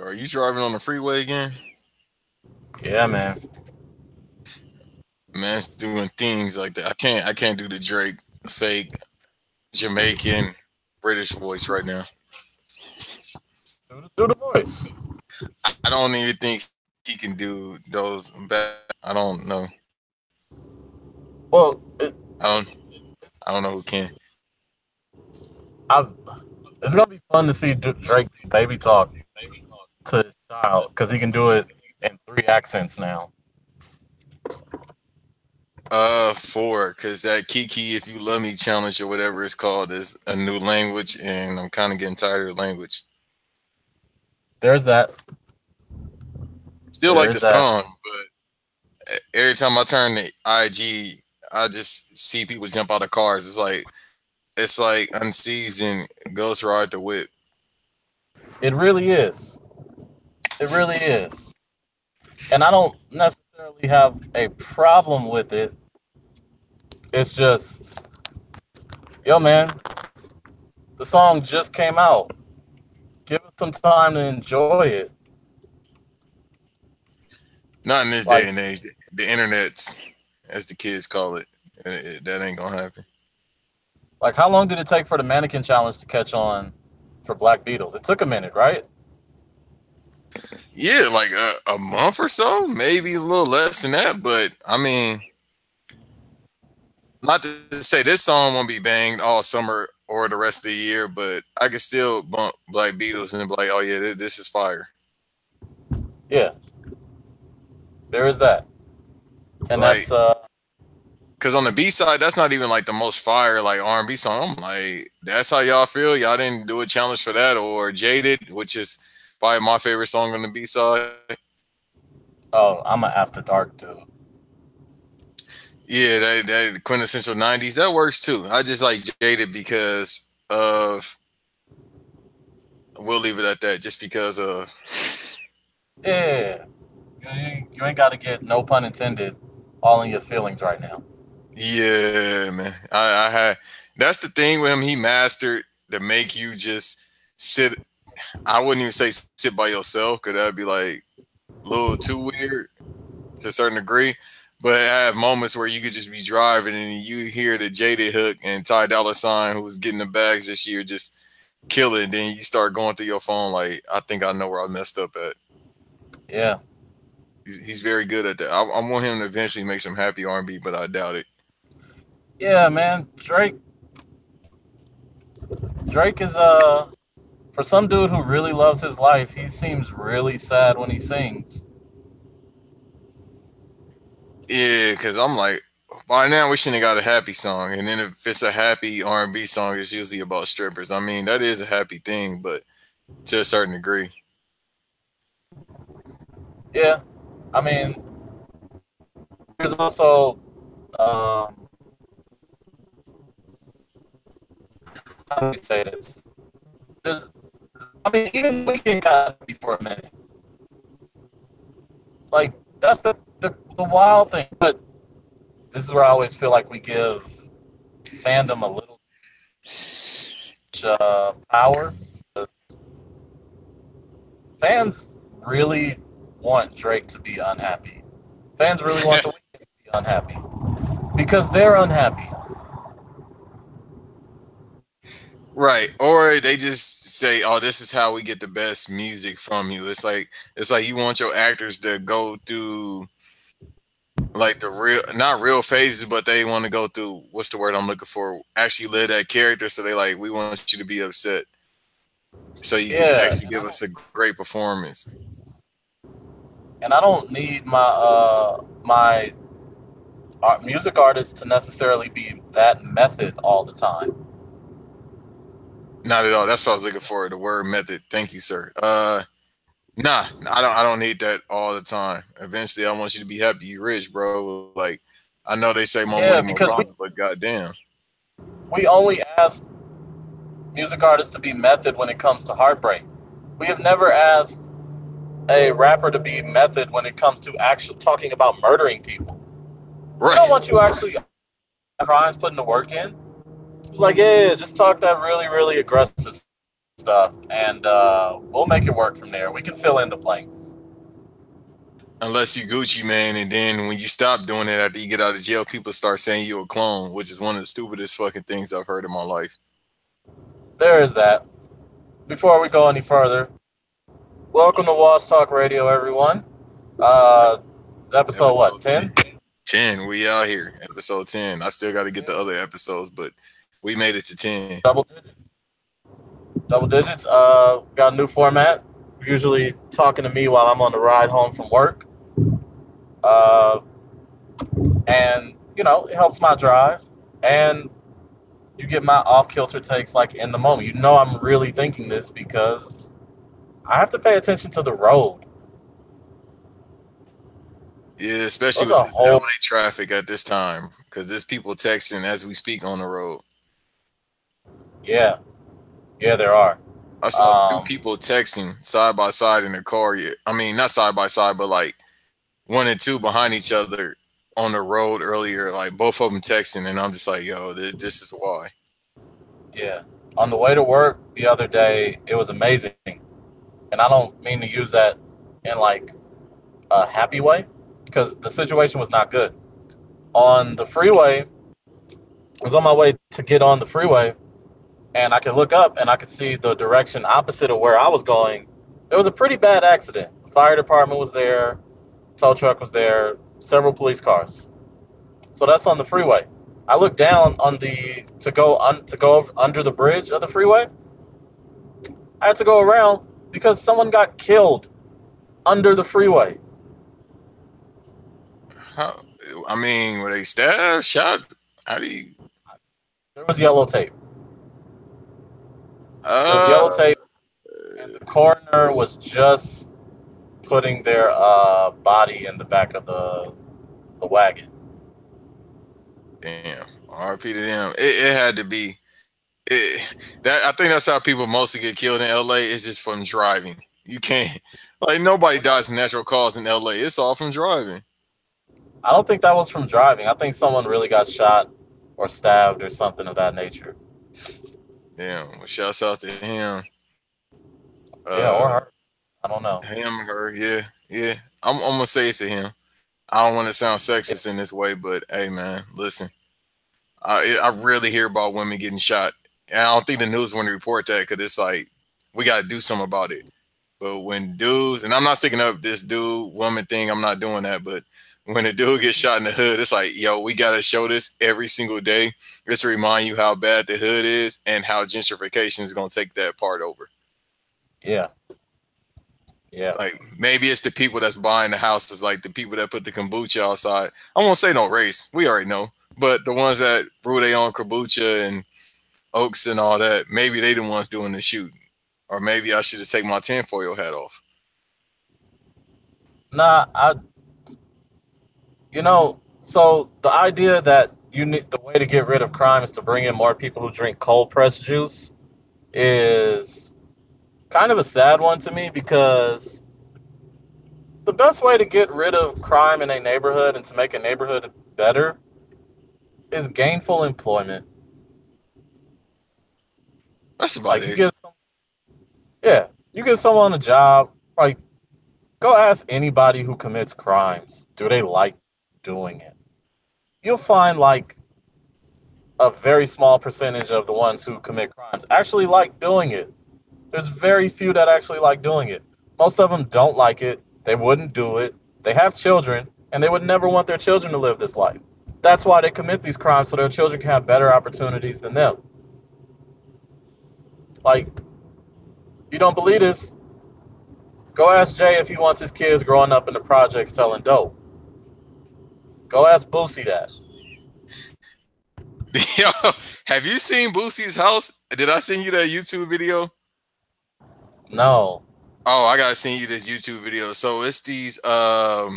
Are you driving on the freeway again? Yeah, man. Man, it's doing things like that. I can't do the Drake fake Jamaican British voice right now. Do the voice. I don't even think he can do those bad. I don't know. Well, it, I don't. I don't know who can. I it's gonna be fun to see Drake do baby talk to his child because he can do it in three accents now. Four, cause that Kiki "If You Love Me" challenge or whatever it's called is a new language, and I'm kind of getting tired of the language. There's that. Still There like is the that. song, but every time I turn to IG, I just see people jump out of cars. It's like unseasoned Ghost Ride the Whip. It really is. It really is. And I don't necessarily have a problem with it. It's just, yo, man, the song just came out. Give us some time to enjoy it. Not in this Like, day and age. The internet's, as the kids call it, that ain't gonna happen. how long did it take for the mannequin challenge to catch on for Black Beatles? It took a minute, right? Yeah, like a month or so, maybe a little less than that. But I mean, not to say this song won't be banged all summer or the rest of the year, but I can still bump Black Beatles and be like, oh yeah, this is fire. Yeah, there is that. And Like, that's, cause on the B side, that's not even like the most fire like R&B song. I'm like, that's how y'all feel. Y'all didn't do a challenge for that, or Jaded, which is probably my favorite song on the B side. oh, I'm an After Dark dude. Yeah, that quintessential '90s that works too. I just like Jaded because of. We'll leave it at that, just because of. Yeah, you ain't got to get, no pun intended, all in your feelings right now. Yeah, man. I had. That's the thing with him. He mastered to make you just sit. I wouldn't even say sit by yourself, because that'd be like a little too weird to a certain degree. But I have moments where you could just be driving and you hear the Jaded hook and Ty Dolla Sign, who was getting the bags this year, just kill it. Then you start going through your phone like, I think I know where I messed up at. Yeah, He's very good at that. I want him to eventually make some happy R&B, but I doubt it. yeah, man. Drake is for some dude who really loves his life, he seems really sad when he sings. Yeah, because I'm like, by now we shouldn't have got a happy song. And then if it's a happy R&B song, it's usually about strippers. I mean, that is a happy thing, but to a certain degree. Yeah, I mean, there's also um, how do we say this? There's, I mean, even Weekend got happy for a minute. Like that's the wild thing. But this is where I always feel like we give fandom a little power. Fans really want Drake to be unhappy. Fans really want the Weeknd to be unhappy because they're unhappy. Right. Or they just say, "Oh, this is how we get the best music from you." It's like you want your actors to go through like the real, not real phases, but they want to go through, what's the word I'm looking for? Actually live that character. So they like, we want you to be upset so you can Yeah, actually give us a great performance. and I don't need my music artists to necessarily be that method all the time. Not at all. That's what I was looking for. The word method. Thank you, sir. Nah, I don't need that all the time. Eventually I want you to be happy you rich, bro. Like, I know they say more money, Yeah, more because problems, but goddamn. we only ask music artists to be method when it comes to heartbreak. We have never asked a rapper to be method when it comes to actually talking about murdering people. We don't Right. want you actually crimes putting the work in. It's like, yeah, just talk that really, really aggressive stuff. stuff, and we'll make it work from there. We can fill in the blanks. Unless you Gucci man, and then when you stop doing it after you get out of jail, people start saying you a clone, which is one of the stupidest fucking things I've heard in my life. There is that. Before we go any further, welcome to Walls Talk Radio, everyone. It's episode what, 10? 10. We out here, episode 10. I still got to get the other episodes, but we made it to 10. Double digits. Double digits. Got a new format. Usually talking to me while I'm on the ride home from work. And, you know, it helps my drive. And you get my off-kilter takes like in the moment. You know I'm really thinking this because I have to pay attention to the road. Yeah, especially with this LA traffic at this time, because there's people texting as we speak on the road. Yeah. Yeah, there are. I saw two people texting side by side in their car. I mean, not side by side, but like one and two behind each other on the road earlier. Like both of them texting, and I'm just like, yo, this is why. Yeah. On the way to work the other day, it was amazing. And I don't mean to use that in like a happy way, because the situation was not good. On the freeway, I was on my way to get on the freeway, and I could look up and I could see the direction opposite of where I was going. There was a pretty bad accident. The fire department was there, tow truck was there, several police cars. So that's on the freeway. I looked down on to go under the bridge of the freeway. I had to go around because someone got killed under the freeway. How? I mean, were they stabbed, shot? How do you? There was yellow tape. There was yellow tape, and the coroner was just putting their body in the back of the wagon. Damn, RP to them. It had to be. I think that's how people mostly get killed in LA. Is just from driving. You can't, like, nobody dies of natural cause in LA. It's all from driving. I don't think that was from driving. I think someone really got shot or stabbed or something of that nature. Damn. Well, shouts out to him. Yeah, or her. I don't know. Him, her. Yeah. I'm gonna say it's to him. I don't want to sound sexist in this way, but hey, man, listen. I rarely hear about women getting shot, and I don't think the news want to report that because it's like we got to do something about it. But when dudes, and I'm not sticking up this dude woman thing, I'm not doing that. But when a dude gets shot in the hood, it's like, yo, we got to show this every single day just to remind you how bad the hood is and how gentrification is going to take that part over. Yeah. Like maybe it's the people that's buying the houses, like the people that put the kombucha outside. I won't say no race. We already know. But the ones that brew their own kombucha and oaks and all that, maybe they the ones doing the shooting. Or maybe I should just take my tinfoil hat off. Nah, so the idea that the way to get rid of crime is to bring in more people who drink cold pressed juice is kind of a sad one to me, because the best way to get rid of crime in a neighborhood and to make a neighborhood better is gainful employment. That's about it. You give someone a job. Like, go ask anybody who commits crimes, do they like doing it? You'll find like a very small percentage of the ones who commit crimes actually like doing it. There's very few that actually like doing it. Most of them don't like it. They wouldn't do it. They have children, and they would never want their children to live this life. That's why they commit these crimes, so their children can have better opportunities than them. Like, you don't believe this? Go ask Jay if he wants his kids growing up in the projects selling dope. Go ask Boosie that. Yo, have you seen Boosie's house? Did I send you that YouTube video? No. Oh, I gotta send you this YouTube video. So it's these I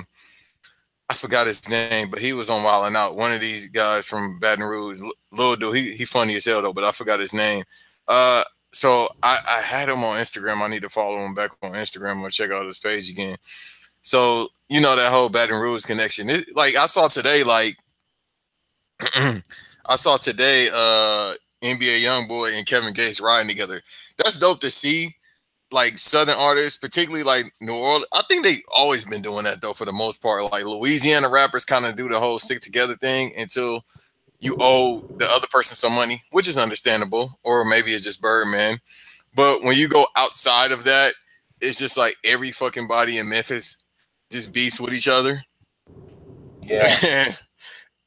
forgot his name, but he was on Wild 'N Out. One of these guys from Baton Rouge, little dude. He funny as hell though, but I forgot his name. So I had him on Instagram. I need to follow him back on Instagram or check out his page again. So you know that whole Baton Rouge connection. Like I saw today, NBA YoungBoy and Kevin Gates riding together. That's dope to see. Like Southern artists, particularly like New Orleans, I think they always been doing that though for the most part. Like Louisiana rappers kind of do the whole stick together thing until you owe the other person some money, which is understandable, or maybe it's just Birdman. But when you go outside of that, it's just like every fucking body in Memphis just beats with each other. Yeah.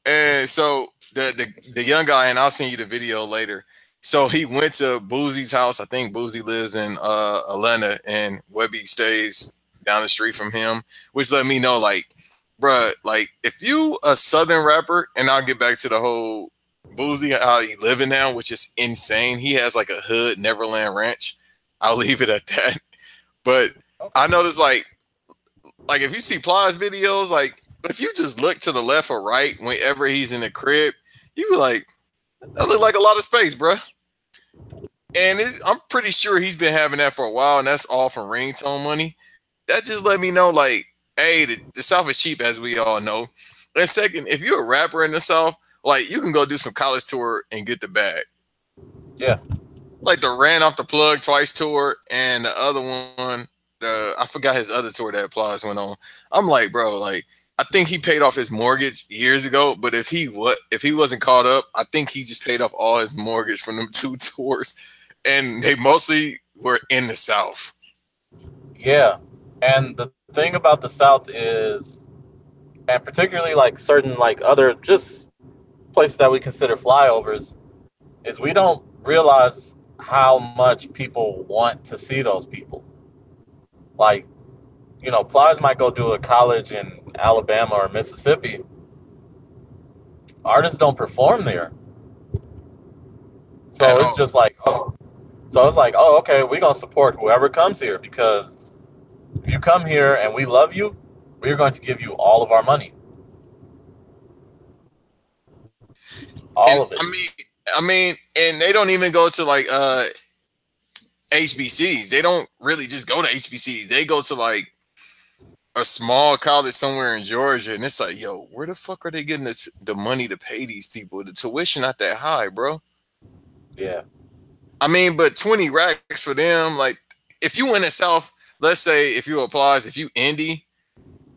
And so the young guy, and I'll send you the video later. So he went to Boosie's house. I think Boosie lives in Atlanta, and Webby stays down the street from him, which let me know, like, bruh, like if you a Southern rapper, and I'll get back to the whole Boosie, how he living now, which is insane. He has like a hood Neverland Ranch. I'll leave it at that. But I noticed like if you see Plies videos, like if you just look to the left or right whenever he's in the crib, you be like, that look like a lot of space, bro. And I'm pretty sure he's been having that for a while, and that's all from ringtone money. That just let me know, like, hey, the South is cheap, as we all know. And second, if you're a rapper in the South, like, you can go do some college tour and get the bag. Yeah. Like the Ran Off the Plug Twice tour, and the other one, I forgot his other tour that Plies went on. I'm like, bro, like, I think he paid off his mortgage years ago, but if he wasn't caught up, I think he just paid off all his mortgage from them 2 tours, and they mostly were in the South. Yeah, and the thing about the South is, and particularly like certain like other just places that we consider flyovers, is we don't realize how much people want to see those people. Like, you know, Plies might go do a college in Alabama or Mississippi. Artists don't perform there. So it's just like, oh, okay, we're going to support whoever comes here, because if you come here and we love you, we're going to give you all of our money. All of it. I mean, and they don't even go to like HBCs. They don't really just go to HBCs. They go to like a small college somewhere in Georgia, and it's like, yo, where the fuck are they getting the money to pay these people? The tuition not that high, bro. Yeah. I mean, but 20 racks for them, like, if you in the South, let's say if you applies, if you indie,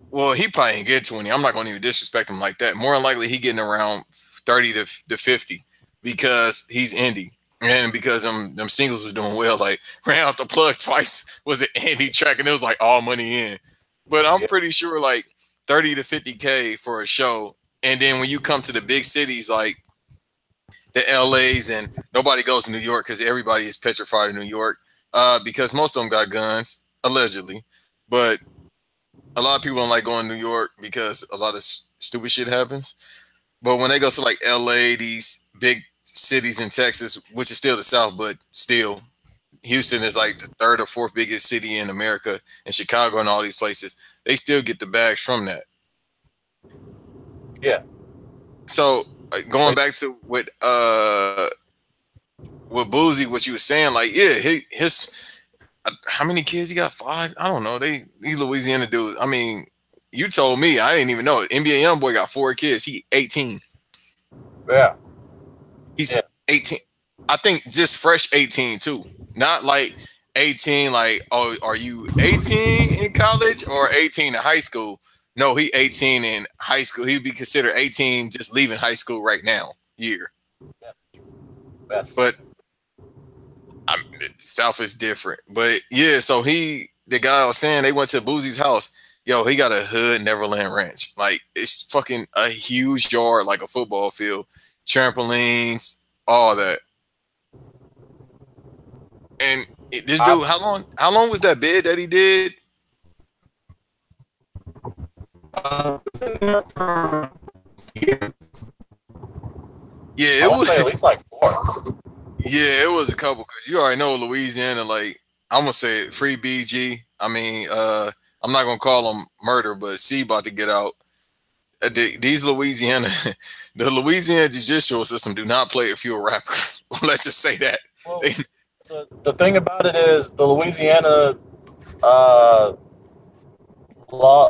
well, he probably ain't get 20. I'm not going to even disrespect him like that. More than likely, he getting around 30 to 50 because he's indie. And because them singles was doing well, like Ran Off the Plug Twice was an indie track, and it was like all money in. But I'm pretty sure like 30 to 50K for a show. And then when you come to the big cities like the LAs, and nobody goes to New York because everybody is petrified of New York because most of them got guns, allegedly. But a lot of people don't like going to New York because a lot of stupid shit happens. But when they go to like LA, these big cities in Texas, which is still the South, but still, Houston is like the 3rd or 4th biggest city in America, and Chicago and all these places, they still get the bags from that. Yeah. So going back to what Boosie, what you were saying, like, yeah, his how many kids he got? 5? I don't know. These Louisiana dudes. I mean, you told me, I didn't even know. NBA YoungBoy got 4 kids. He 18. Yeah. He's 18. I think just fresh 18 too. Not like 18, like, oh, are you 18 in college or 18 in high school? No, he 18 in high school. He'd be considered 18 just leaving high school right now, year. Yes. But South is different. But yeah, so the guy I was saying, they went to Boosie's house. Yo, he got a hood Neverland Ranch. Like, it's fucking a huge yard, like a football field, trampolines, all that. And this dude, how long was that bid that he did? Yeah, it was at least like 4. Yeah, it was a couple, because you already know Louisiana, like, I'm gonna say it, free BG. I mean, I'm not gonna call them murder, but C about to get out. These Louisiana, the Louisiana judicial system do not play if you're a rapper. Let's just say that. Well, the thing about it is the Louisiana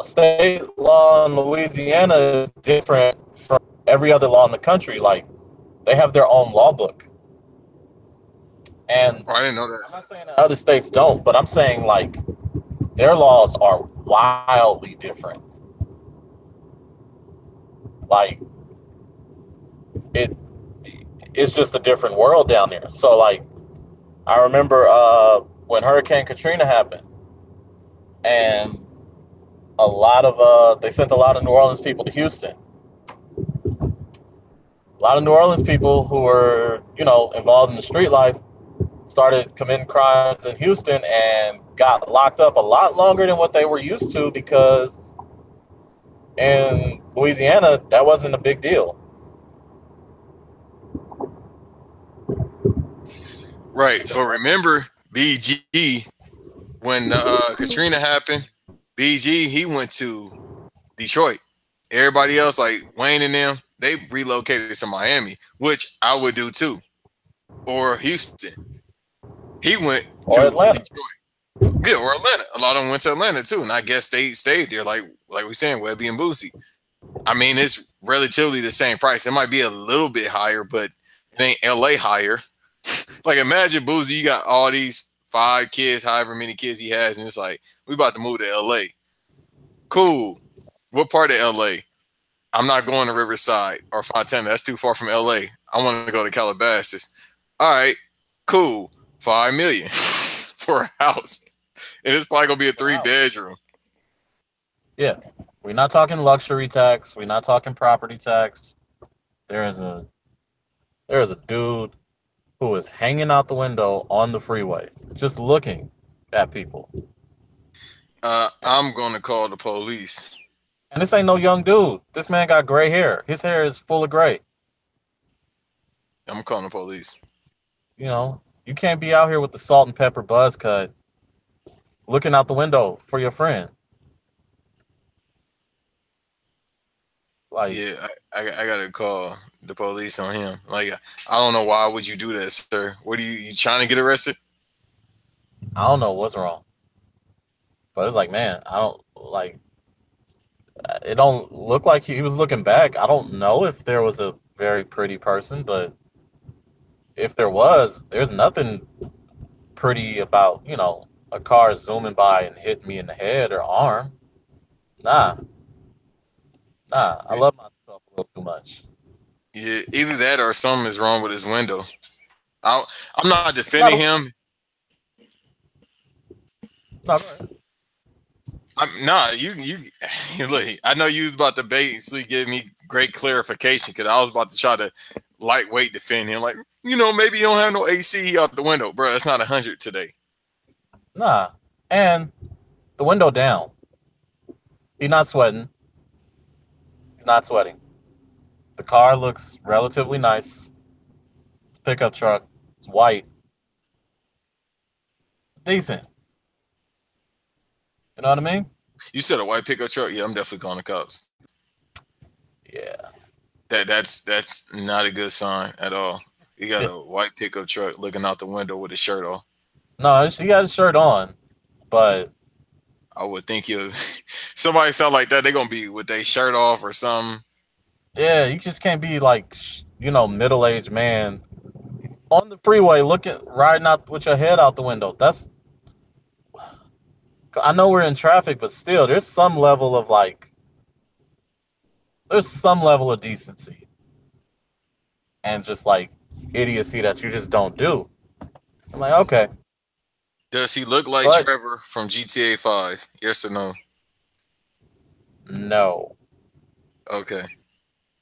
state law in Louisiana is different from every other law in the country. Like, they have their own law book. And Oh, I didn't know that. I'm not saying that other states don't, but I'm saying like their laws are wildly different. Like it, it's just a different world down there. So like I remember when Hurricane Katrina happened, and a lot of they sent a lot of New Orleans people to Houston. A lot of New Orleans people who were, you know, involved in the street life started committing crimes in Houston and got locked up a lot longer than what they were used to because in Louisiana that wasn't a big deal. Right, It just but wasn't. remember BG when Katrina happened. BG he went to Detroit. Everybody else, like Wayne and them, they relocated to Miami, which I would do too, or Houston. He went Or to Atlanta. Detroit, yeah, or Atlanta. A lot of them went to Atlanta too, and I guess they stayed there, like we saying, Webby and Boosie. I mean, it's relatively the same price. It might be a little bit higher, but it ain't LA higher. Like imagine Boosie, you got all these 5 kids, however many kids he has, and it's like we about to move to LA. Cool. What part of LA? I'm not going to Riverside or Fontana. That's too far from LA. I want to go to Calabasas. All right, cool. 5 million for a house, and it's probably gonna be a three Wow. bedroom. Yeah. We're not talking luxury tax. We're not talking property tax. There is a there is a dude who is hanging out the window on the freeway, just looking at people. I'm gonna call the police. And this ain't no young dude. This man got gray hair. His hair is full of gray. I'm calling the police. You know, you can't be out here with the salt and pepper buzz cut looking out the window for your friend. Like, Yeah, I gotta call the police on him. Like, I don't know why would you do that, sir? What are you trying to get arrested? I don't know what's wrong. But it's like, man, I don't like it don't look like he was looking back. I don't know if there was a very pretty person, but if there was, there's nothing pretty about, you know, a car zooming by and hitting me in the head or arm. Nah, nah. I love myself a little too much. Yeah, either that or something is wrong with his window. I, I'm not defending Not a, him. no, go ahead. Nah, you look. I know you was about to basically give me great clarification because I was about to try to lightweight defend him. Like, maybe you don't have no AC out the window, bro. It's not 100 today. Nah. And the window down. He's not sweating. He's not sweating. The car looks relatively nice. It's a pickup truck. It's white. It's decent. You know what I mean? You said a white pickup truck. Yeah, I'm definitely calling the cops. Yeah. That's not a good sign at all. You got a white pickup truck looking out the window with his shirt off. No, he got his shirt on, but I would think you somebody sound like that. They're gonna be with their shirt off or something. yeah, you just can't be like, you know, middle-aged man on the freeway looking, riding out with your head out the window. I know we're in traffic, but still, there's some level of decency and just like idiocy that you just don't do. I'm like, okay, Does he look like but Trevor from GTA 5? Yes or no? no, Okay.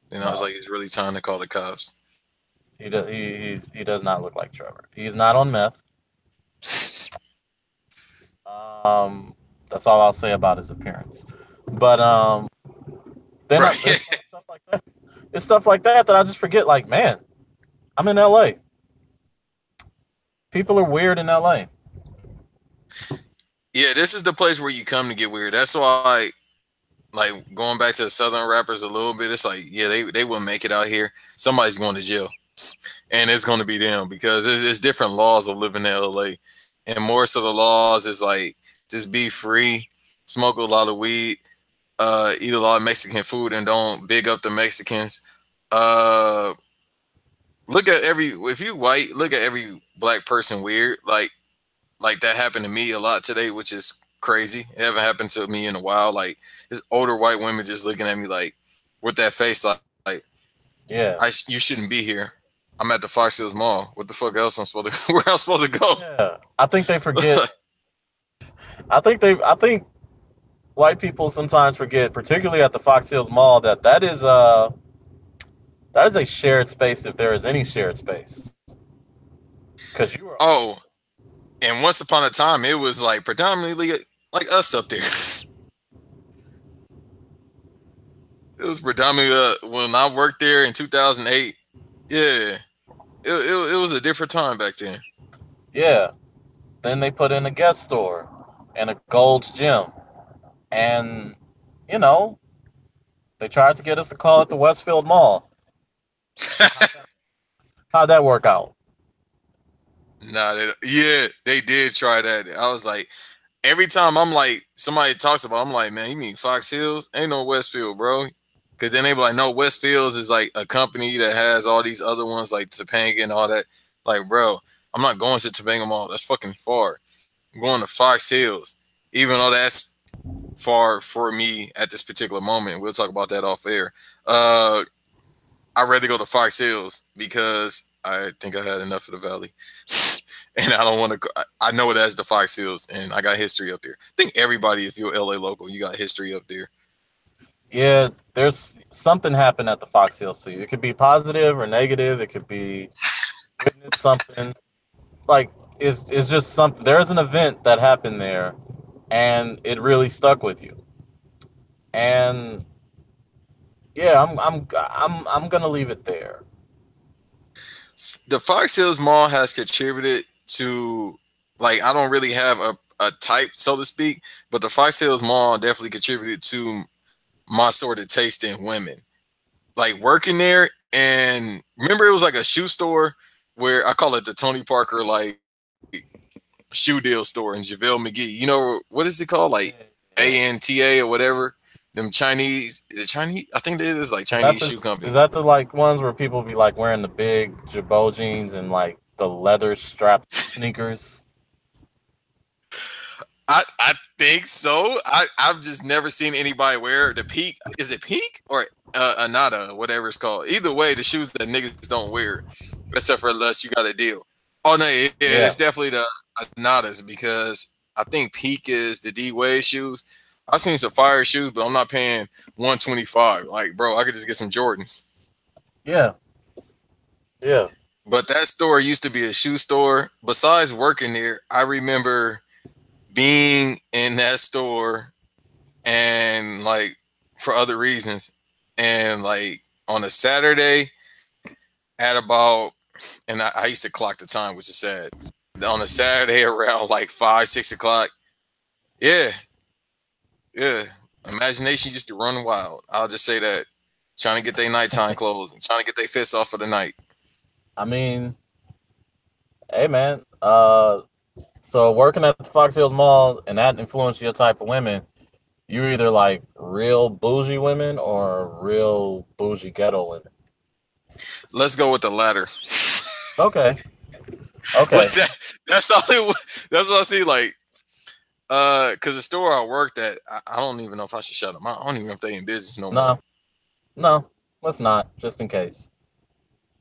Then I was no, like, he's really trying to call the cops. he does not look like Trevor. He's not on meth. Um, that's all I'll say about his appearance. But there's Right. stuff like that. It's stuff like that I just forget. Like, man, I'm in LA. People are weird in LA. Yeah, this is the place where you come to get weird. That's why, like, going back to the Southern rappers a little bit, it's like, yeah, they wouldn't make it out here. Somebody's going to jail. And it's going to be them because there's different laws of living in LA. And more so the laws is like, just be free, smoke a lot of weed, eat a lot of Mexican food, and don't big up the Mexicans. Uh, if you white, look at every black person weird. Like that happened to me a lot today, which is crazy. It haven't happened to me in a while. Like this older white women just looking at me like with that face, like Yeah. you shouldn't be here. I'm at the Fox Hills Mall. What the fuck else I'm supposed to? Where I'm supposed to go? Yeah. I think they forget. I think white people sometimes forget, particularly at the Fox Hills Mall, that is a shared space if there is any shared space. Because you are. Oh, and once upon a time, it was like predominantly like us up there. It was predominantly when I worked there in 2008. Yeah, it was a different time back then. Yeah. Then they put in a guest store and a Gold's Gym. And, you know, they tried to get us to call it the Westfield Mall. How'd that work out? Nah, they did try that. I was like, every time I'm like, somebody talks about, I'm like, man, you mean Fox Hills? Ain't no Westfield, bro. Because then they be like, no, Westfields is like a company that has all these other ones like Topanga and all that. Like, bro, I'm not going to Topanga Mall. That's fucking far. I'm going to Fox Hills, even though that's far for me at this particular moment. We'll talk about that off air. I'd rather go to Fox Hills because I think I had enough of the Valley. And I don't want to. I know it as the Fox Hills, and I got history up there. I think everybody, if you're LA local, you got history up there. Yeah, there's something happened at the Fox Hills to you. It could be positive or negative. It could be witness something. Like it's just something. There's an event that happened there, and it really stuck with you. And yeah, I'm gonna leave it there. The Fox Hills Mall has contributed to, like, I don't really have a type, so to speak, but the Fox Hills Mall definitely contributed to my sort of taste in women. Like working there, and remember it was like a shoe store where I call it the Tony Parker like shoe deal store in JaVale McGee. You know what is it called? Like ANTA or whatever. Them Chinese, is it Chinese? I think it is like Chinese shoe company. Is that the like ones where people be like wearing the big Jabot jeans and like the leather strapped sneakers? I think so. I've just never seen anybody wear the Peak. Is it Peak or Anata, whatever it's called? Either way, the shoes that niggas don't wear, except for unless you got a deal. Oh no, it's definitely the Anatas because I think Peak is the D Wade shoes. I've seen some fire shoes, but I'm not paying $125. Like, bro, I could just get some Jordans. Yeah. Yeah. But that store used to be a shoe store. Besides working there, I remember being in that store and like for other reasons. And like on a Saturday at about, and I used to clock the time, which is sad. On a Saturday around like 5, 6 o'clock. Yeah. Yeah. Imagination used to run wild. I'll just say that. Trying to get their nighttime clothes and trying to get their fists off for the night. I mean, hey man, so working at the Fox Hills Mall and that influenced your type of women, you either like real bougie women or real bougie ghetto women. Let's go with the latter. Okay. Okay. That's what I see. Like, because the store I worked at, I don't even know if I should shut them. I don't even know if they in business no more. No, let's not, just in case.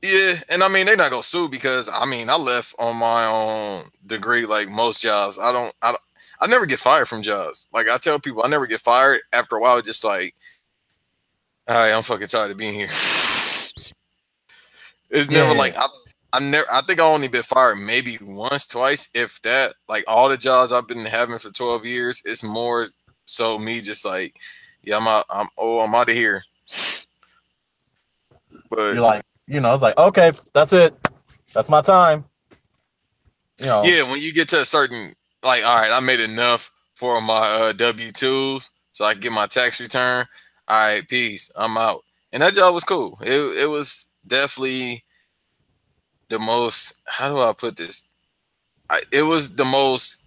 Yeah, and I mean they're not gonna sue because I mean I left on my own degree like most jobs. I never get fired from jobs. Like I tell people I never get fired. After a while, it's just like, all right, I'm fucking tired of being here. It's never like I think I only been fired maybe once, twice, if that. Like all the jobs I've been having for 12 years, it's more so me just like, yeah, I'm out. I'm out of here. But you're like, it's like, okay, that's it. That's my time. Yeah, when you get to a certain, like, all right, I made enough for my W-2s, so I can get my tax return. All right, peace. I'm out. And that job was cool. It was definitely the most, how do I put this? It was the most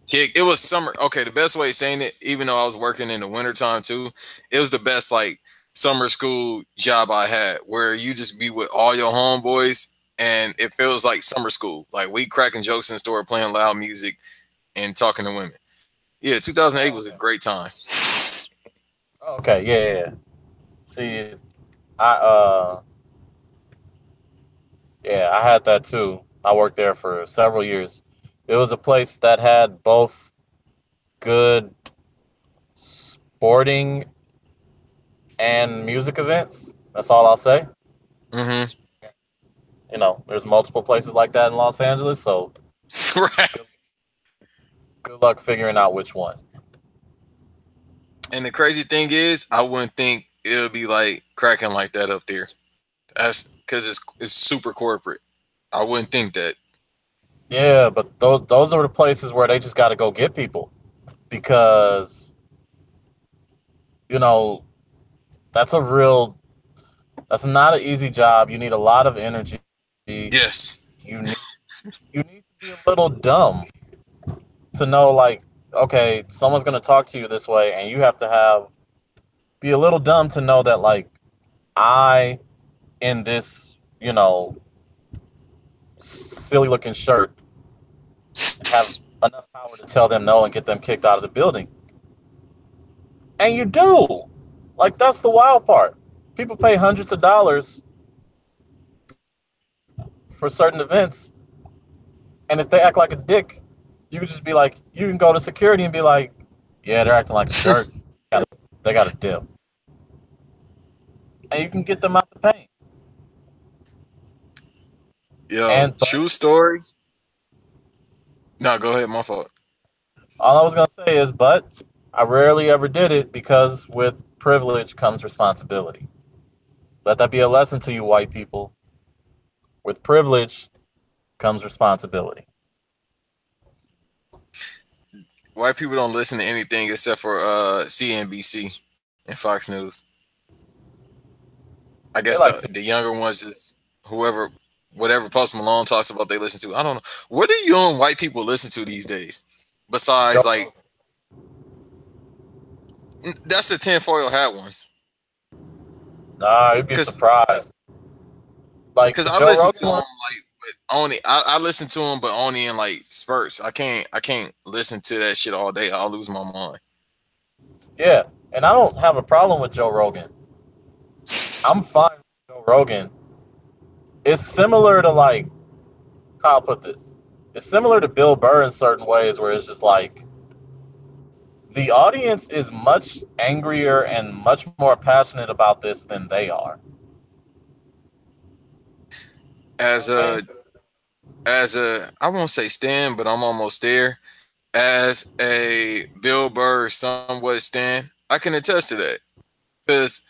kick. It was summer. Okay, the best way of saying it, even though I was working in the wintertime too, it was the best, like, summer school job I had where you just be with all your homeboys and it feels like summer school. Like we cracking jokes in the store, playing loud music, and talking to women. Yeah, 2008 Oh, was a okay. great time. Oh, okay. Yeah, yeah, yeah. See, I yeah, I had that too. I worked there for several years. It was a place that had both good sporting and music events. That's all I'll say. Hmm. You know, there's multiple places like that in Los Angeles, so Right. good, good luck figuring out which one. And the crazy thing is, I wouldn't think it'll be like cracking like that up there. That's because it's super corporate. I wouldn't think that. Yeah, but those are the places where they just got to go get people because you know that's a real that's not an easy job. You need a lot of energy. Yes. You need you need to be a little dumb to know like okay, someone's gonna talk to you this way, and you have to have be a little dumb to know that like I in this silly looking shirt have enough power to tell them no and get them kicked out of the building. And you do. Like that's the wild part. People pay hundreds of dollars for certain events, and if they act like a dick, you can just be like, you can go to security and be like, yeah, they're acting like a jerk. They got a dip, and you can get them out the paint. Yo, And but true story. No, go ahead. My fault. all I was gonna say is, but I rarely ever did it because with privilege comes responsibility. Let that be a lesson to you, white people. With privilege comes responsibility. White people don't listen to anything except for CNBC and Fox News. I They guess like the younger ones is whoever, whatever Post Malone talks about, they listen to. I don't know. What do young white people listen to these days? Besides, Joe like, Rogan. that's the tinfoil hat ones. Nah, you'd be Cause, surprised. Like cause the I Joe listen Rogan to them one. like, but only I listen to them, but only in like spurts. I can't listen to that shit all day. I'll lose my mind. Yeah, and I don't have a problem with Joe Rogan. I'm fine with Joe Rogan. It's similar to like how I'll put this. It's similar to Bill Burr in certain ways, where it's just like the audience is much angrier and much more passionate about this than they are. You know As what I a mean? I won't say stan, but I'm almost there. As a Bill Burr somewhat stan, I can attest to that because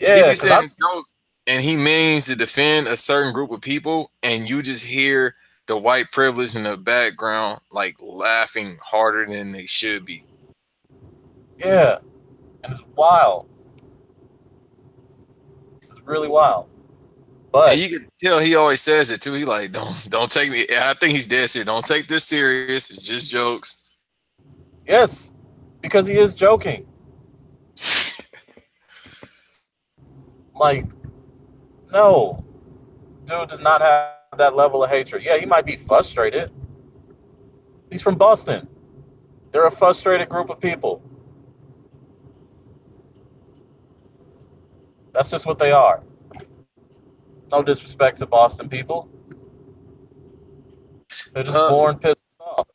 he Yeah, be because I saying jokes and he means to defend a certain group of people, and you just hear the white privilege in the background like laughing harder than they should be. yeah, and it's wild. It's really wild. And But you can tell he always says it too. He like, don't take me. I think he's dead serious. Don't take this serious. It's just jokes. yes, because he is joking. Like, no, dude does not have that level of hatred. Yeah, he might be frustrated. He's from Boston. They're a frustrated group of people. That's just what they are. No disrespect to Boston people. They're just Uh, born pissed off.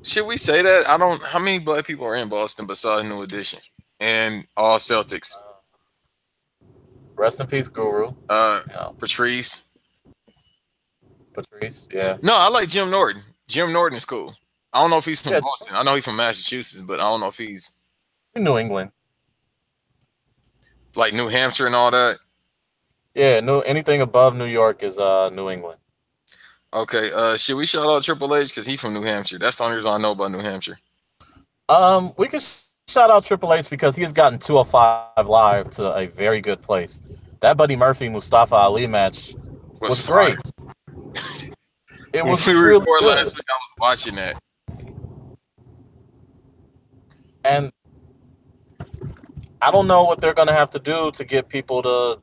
should we say that? I don't. How many black people are in Boston besides New Edition and all Celtics? Rest in peace, Guru. Uh, You know, Patrice. Patrice. Yeah. No, I like Jim Norton. Jim Norton is cool. I don't know if he's from Yeah. Boston. I know he's from Massachusetts, but I don't know if he's New England. like New Hampshire and all that. Yeah. New anything above New York is New England. Okay, should we shout out Triple H because he's from New Hampshire? That's the only reason I know about New Hampshire. We can shout out Triple H because he has gotten 205 Live to a very good place. That Buddy Murphy Mustafa Ali match Was was fire. great. It When was we really recorded good. last week, I was watching that. And I don't know what they're gonna have to do to get people to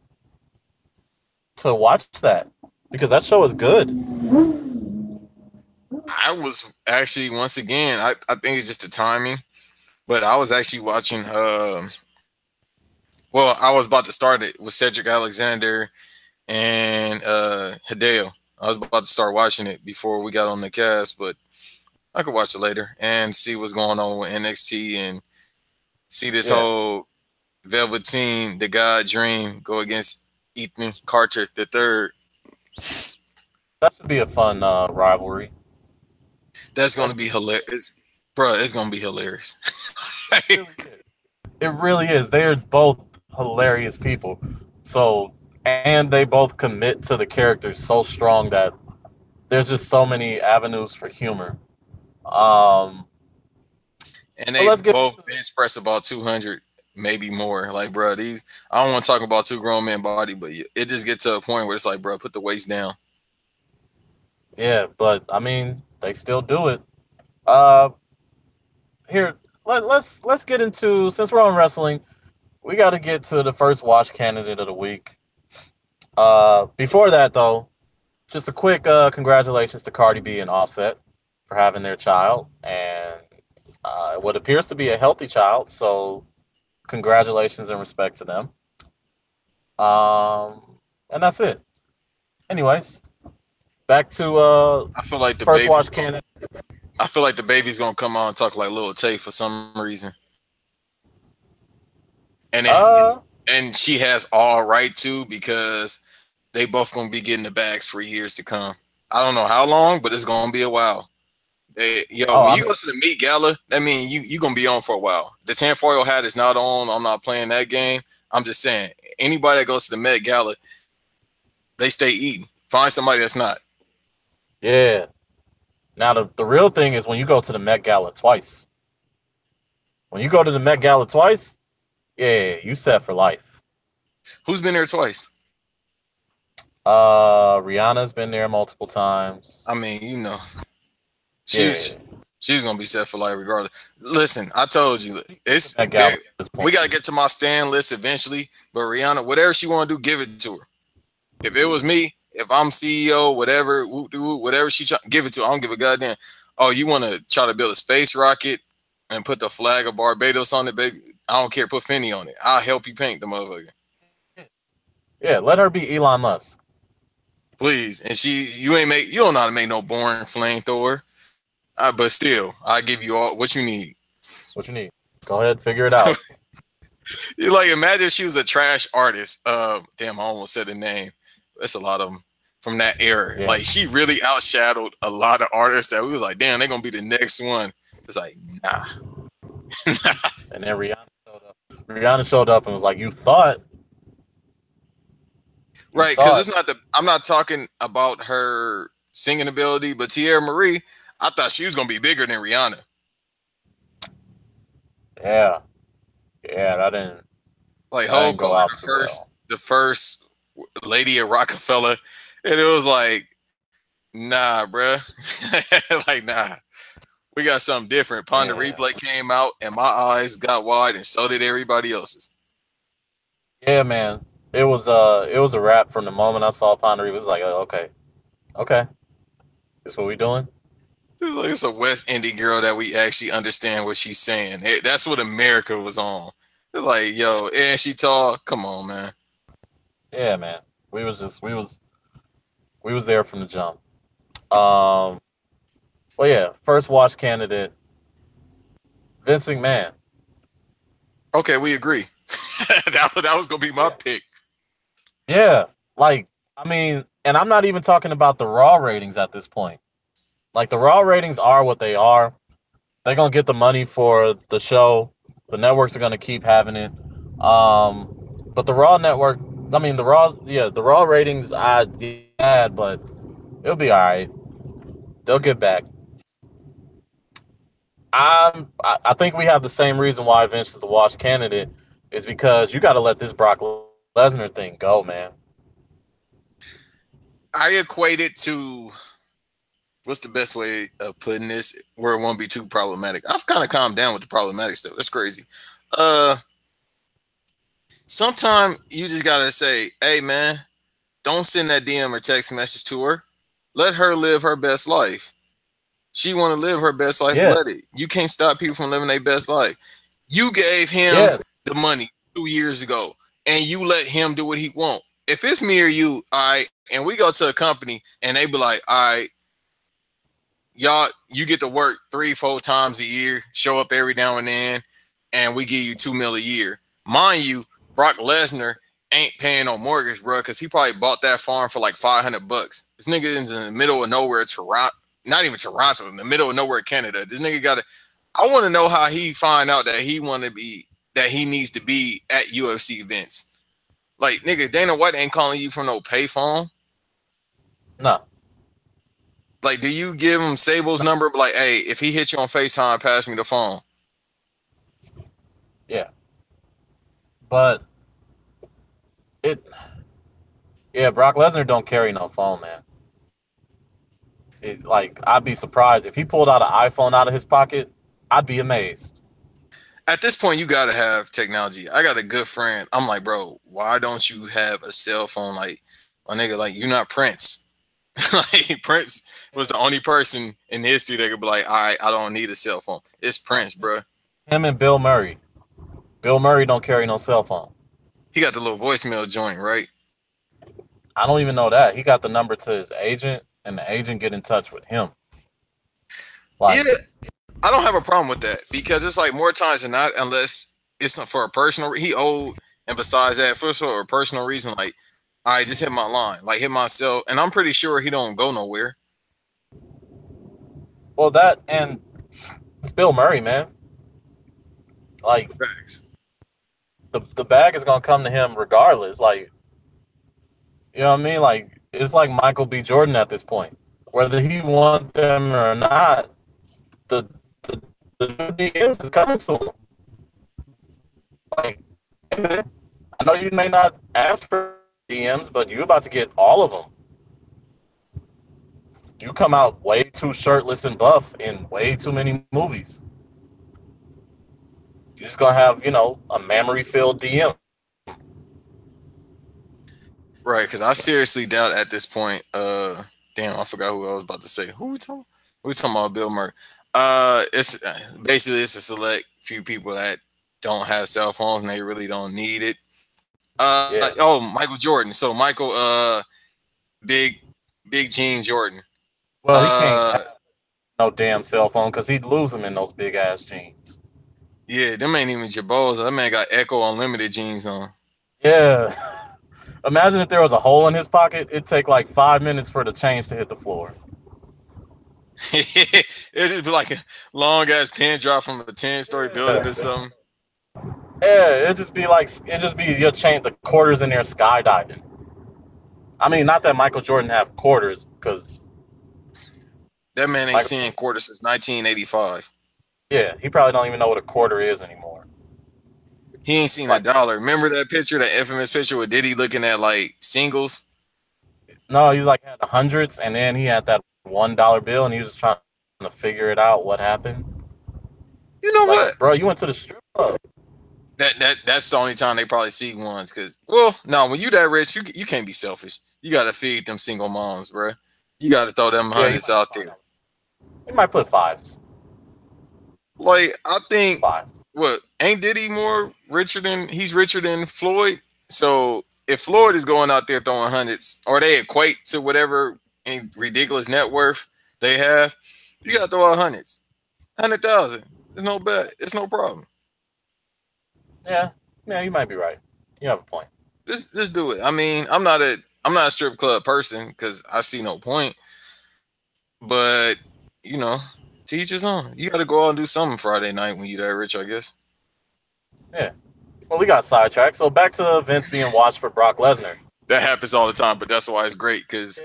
watch that because that show is good. I was actually once again. I think it's just the timing, but I was actually watching. Well, I was about to start it with Cedric Alexander and Hideo. I was about to start watching it before we got on the cast, but I could watch it later and see what's going on with NXT and see this Yeah, whole Velveteen, the God Dream, go against Ethan Carter the third. that should be a fun rivalry. That's going That to be hilarious, bro. It's going to be hilarious. really is. It really is. They are both hilarious people. So, and they both commit to the characters so strong that there's just so many avenues for humor. Um, And but they let's get both into it. bench press about 200, maybe more. Like, bro, these I don't want to talk about two grown men body, but it just gets to a point where it's like, bro, put the weights down. Yeah, but I mean, they still do it. Uh, here, let's get into, since we're on wrestling, we got to get to the first watch candidate of the week. Before that, though, just a quick congratulations to Cardi B and Offset for having their child, and what appears to be a healthy child. So, congratulations and respect to them. And that's it. Anyways, back to I feel like the first baby. watch candidate. I feel like the baby's gonna come on and talk like Lil Tay for some reason, and it, Uh, and she has all right to because they both gonna be getting the bags for years to come. I don't know how long, but it's gonna be a while. oh, When I you mean, go to the Meet Gala, that means you gonna be on for a while. The tinfoil hat is not on. I'm not playing that game. I'm just saying, anybody that goes to the Met Gala, they stay eating. Find somebody that's not. yeah. Now the real thing is when you go to the Met Gala twice. When you go to the Met Gala twice, yeah, you set for life. Who's been there twice? Rihanna's been there multiple times. I mean, Yeah, she's she's gonna be set for life regardless. Listen, I told you, the it's Met Gala very. at this We point. gotta get to my stand list eventually, but Rihanna, whatever she want to do, give it to her. If it was me, if I'm CEO, whatever, whatever give it to her. I don't give a goddamn. Oh, you want to try to build a space rocket and put the flag of Barbados on it, baby? I don't care. Put Finney on it. I'll help you paint the motherfucker, Yeah, let her be Elon Musk. please. And you don't know how to make no boring flamethrower. But still, I give you all what you need. What you need? Go ahead, figure it out. You like imagine if she was a trash artist. Damn, I almost said the name. That's a lot of them from that era. Yeah, Like she really outshadowed a lot of artists that we was like, damn, they're gonna be the next one. It's like, nah. and then Rihanna showed up. Rihanna showed up and was like, you Right, because it's thought, not the I'm not talking about her singing ability, but Tierra Marie, I thought she was gonna be bigger than Rihanna. yeah, yeah, Like that Ho didn't go called her out too well. the first lady of Rockefeller, and it was like, nah, bruh. Like, nah. We got something different. Ponder Yeah, Replay came out, and my eyes got wide, and so did everybody else's. yeah, man. It was a wrap from the moment I saw Pondery. It was like, okay, okay, this what we doing? It's a West Indie girl that we actually understand what she's saying. That's what America was on. It's like, yo, and she tall. Come on, man. Yeah, man. We was there from the jump. Um, well, yeah, first watch candidate, Vince McMahon. Okay, we agree. That was gonna be my Yeah, pick. yeah. Like, I mean, and I'm not even talking about the Raw ratings at this point. Like, the Raw ratings are what they are. They're gonna get the money for the show. The networks are gonna keep having it. But the Raw network, I mean, the Raw ratings I had, but it'll be all right. They'll get back. I think we have the same reason why Vince is the watch candidate is because you got to let this Brock Lesnar thing go, man. I equate it to what's the best way of putting this where it won't be too problematic. I've kind of calmed down with the problematic stuff. That's crazy. Uh, Sometimes you just gotta say, "Hey, man, don't send that DM or text message to her. Let her live her best life. She want to live her best life. Yeah. Let it. You can't stop people from living their best life. You gave him Yes. the money 2 years ago, and you let him do what he want. If it's me or you, all right, and we go to a company and they be like, all right, y'all, you get to work 3-4 times a year, show up every now and then, and we give you $2 million a year. Mind you, Brock Lesnar ain't paying no mortgage, bro, because he probably bought that farm for like $500. This nigga is in the middle of nowhere, Toronto, not even Toronto, in the middle of nowhere, Canada. This nigga got to. I want to know how he find out that he needs to be at UFC events. Like, nigga, Dana White ain't calling you from no payphone. No. Like, do you give him Sable's number? Like, hey, if he hits you on FaceTime, pass me the phone. Yeah. But Brock Lesnar don't carry no phone, man. It's like, I'd be surprised if he pulled out an iPhone out of his pocket. I'd be amazed. At this point, you gotta have technology. I got a good friend. I'm like, bro, why don't you have a cell phone? Like, my nigga, like, you're not Prince. Like, Prince was the only person in history that could be like, all right, I don't need a cell phone. It's Prince, bro. Him and Bill Murray. Bill Murray don't carry no cell phone. He got the little voicemail joint, right? I don't even know that. He got the number to his agent, and the agent get in touch with him. Like, yeah, I don't have a problem with that because it's like more times than not, unless it's for a personal, he old, and besides that, for a personal reason, like, I just hit my line, like hit myself, and I'm pretty sure he don't go nowhere. well, that and it's Bill Murray, man. Like, Facts. the bag is gonna come to him regardless. Like, you know what I mean? Like, it's like Michael B. Jordan at this point. Whether he want them or not, the DMs is coming to him. Like, hey man, I know you may not ask for DMs, but you about to get all of them. You come out way too shirtless and buff in way too many movies. You're just gonna have, a memory-filled DM. Right, because I seriously doubt at this point. Damn, I forgot who I was about to say. Who we talking? We talking about Bill Murray. It's basically it's a select few people that don't have cell phones and they really don't need it. Yeah. Oh, Michael Jordan. So Michael, Big Gene Jordan. Well, he can't have no damn cell phone because he'd lose them in those big ass jeans. Yeah, them ain't even Jabos. That man got Echo Unlimited jeans on. Yeah. Imagine if there was a hole in his pocket. It'd take like 5 minutes for the change to hit the floor. It'd just be like a long ass pin drop from a 10-story building or something. Yeah, it'd just be your chain, the quarters in there skydiving. I mean, not that Michael Jordan have quarters, because that man ain't seen quarters since 1985. Yeah, he probably don't even know what a quarter is anymore. He ain't seen a dollar. Remember that picture, that infamous picture with Diddy looking at like singles? No, he like had the hundreds, and then he had that $1 bill, and he was just trying to figure it out what happened. You know what, bro? You went to the strip club. That's the only time they probably see ones. Cause no, when you that rich, you can't be selfish. You gotta feed them single moms, bro. You gotta throw them hundreds out there. He might put fives. Like, I think fives. What, ain't Diddy he's richer than Floyd? So if Floyd is going out there throwing hundreds, or they equate to whatever ridiculous net worth they have, you gotta throw out hundreds. 100,000. It's no problem. Yeah, you might be right. You have a point. Just do it. I mean, I'm not a strip club person because I see no point. But to each his own. You got to go out and do something Friday night when you that rich, I guess. Yeah. Well, we got sidetracked. So back to events being watched for Brock Lesnar. That happens all the time, but that's why it's great because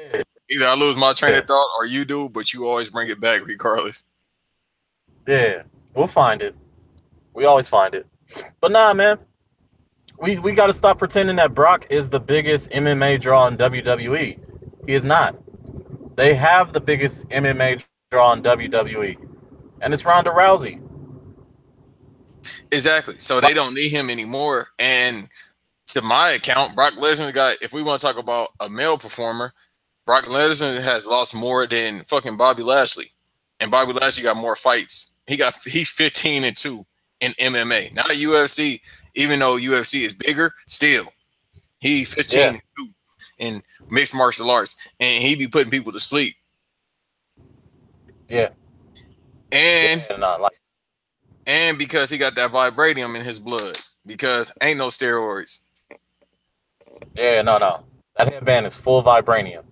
either I lose my train of thought or you do, but you always bring it back regardless. Yeah, we'll find it. We always find it. But nah, man. We got to stop pretending that Brock is the biggest MMA draw in WWE. He is not. They have the biggest MMA draw in WWE, and it's Ronda Rousey. Exactly. So they don't need him anymore. And to my account, Brock Lesnar got. If we want to talk about a male performer, Brock Lesnar has lost more than fucking Bobby Lashley, and Bobby Lashley got more fights. He's 15-2 in MMA, not UFC. Even though UFC is bigger, still he 15-2 in mixed martial arts, and he be putting people to sleep. Yeah, and like, and because he got that vibranium in his blood, because ain't no steroids. Yeah, no, that headband is full vibranium.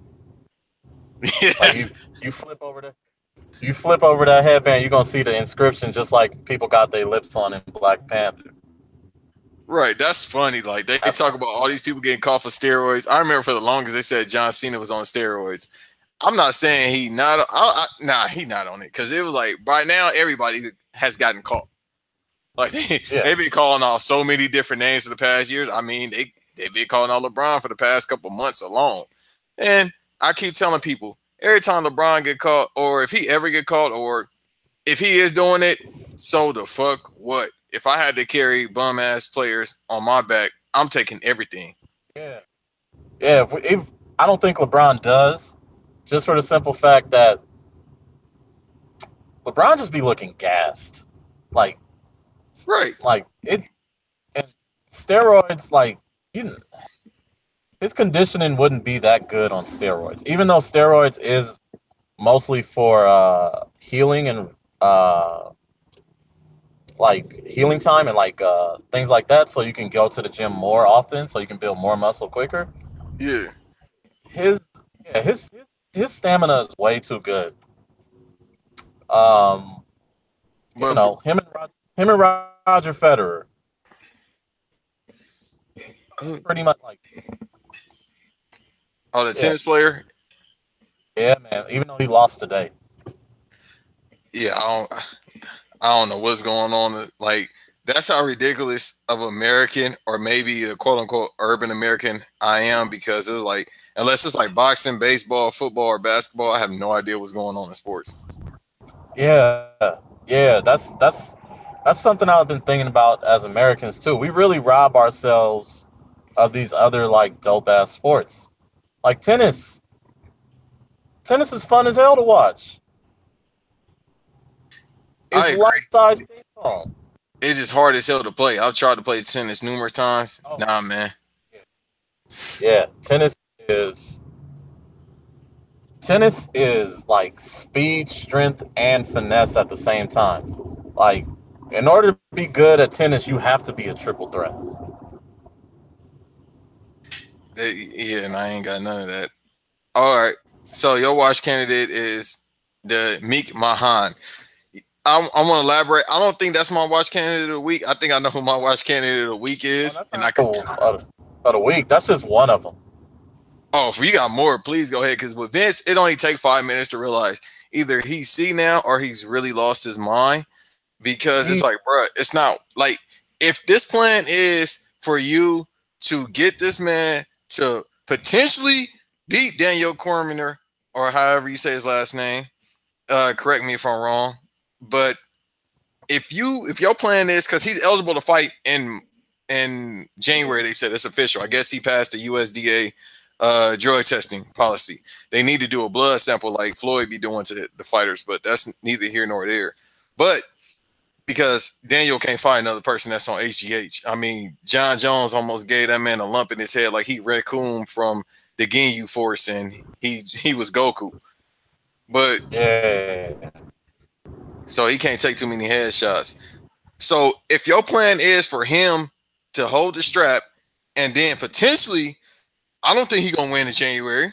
Yes. Like you flip over that headband, you're gonna see the inscription just like people got their lips on in Black Panther. Right, that's funny. Like they talk about all these people getting caught for steroids. I remember for the longest they said John Cena was on steroids. I'm not saying he not. He not on it, because it was like by now everybody has gotten caught. Like they've been calling off so many different names for the past years. I mean, they've been calling out LeBron for the past couple months alone. And I keep telling people, every time LeBron get caught, or if he ever get caught, or if he is doing it, so the fuck what? If I had to carry bum ass players on my back, I'm taking everything. Yeah. If I don't think LeBron does, just for the simple fact that LeBron just be looking gassed, like it. And steroids, like his conditioning wouldn't be that good on steroids, even though steroids is mostly for healing and like healing time and like things like that, so you can go to the gym more often, so you can build more muscle quicker. Yeah. His stamina is way too good. You know, him and Roger Federer, pretty much like. Oh, the tennis player. Yeah, man. Even though he lost today. Yeah, I don't know what's going on. Like, that's how ridiculous of American, or maybe a quote unquote urban American I am, because it's like, unless it's like boxing, baseball, football, or basketball, I have no idea what's going on in sports. Yeah, that's something I've been thinking about as Americans too. We really rob ourselves of these other like dope ass sports. Like tennis. Tennis is fun as hell to watch. It's life-size baseball. It's just hard as hell to play. I've tried to play tennis numerous times. Oh. Nah, man. Yeah, tennis is like speed, strength, and finesse at the same time. Like, in order to be good at tennis, you have to be a triple threat. Yeah, and I ain't got none of that. All right. So your watch candidate is the Meek Mahan. I want to elaborate. I don't think that's my watch candidate of the week. I think I know who my watch candidate of the week is. And I could of the week. That's just one of them. Oh, if you got more, please go ahead. Because with Vince, it only takes 5 minutes to realize either he's see now or he's really lost his mind. Because it's like, bro, it's not like, if this plan is for you to get this man to potentially beat Daniel Cormier, or however you say his last name, correct me if I'm wrong, but if your plan is, because he's eligible to fight in January, they said it's official. I guess he passed the USDA drug testing policy. They need to do a blood sample like Floyd be doing to the fighters, but that's neither here nor there. But because Daniel can't find another person that's on HGH. I mean, John Jones almost gave that man a lump in his head like he Raccoon from the Ginyu Force, and he was Goku. But yeah, so he can't take too many headshots. So if your plan is for him to hold the strap and then potentially, I don't think he's gonna win in January,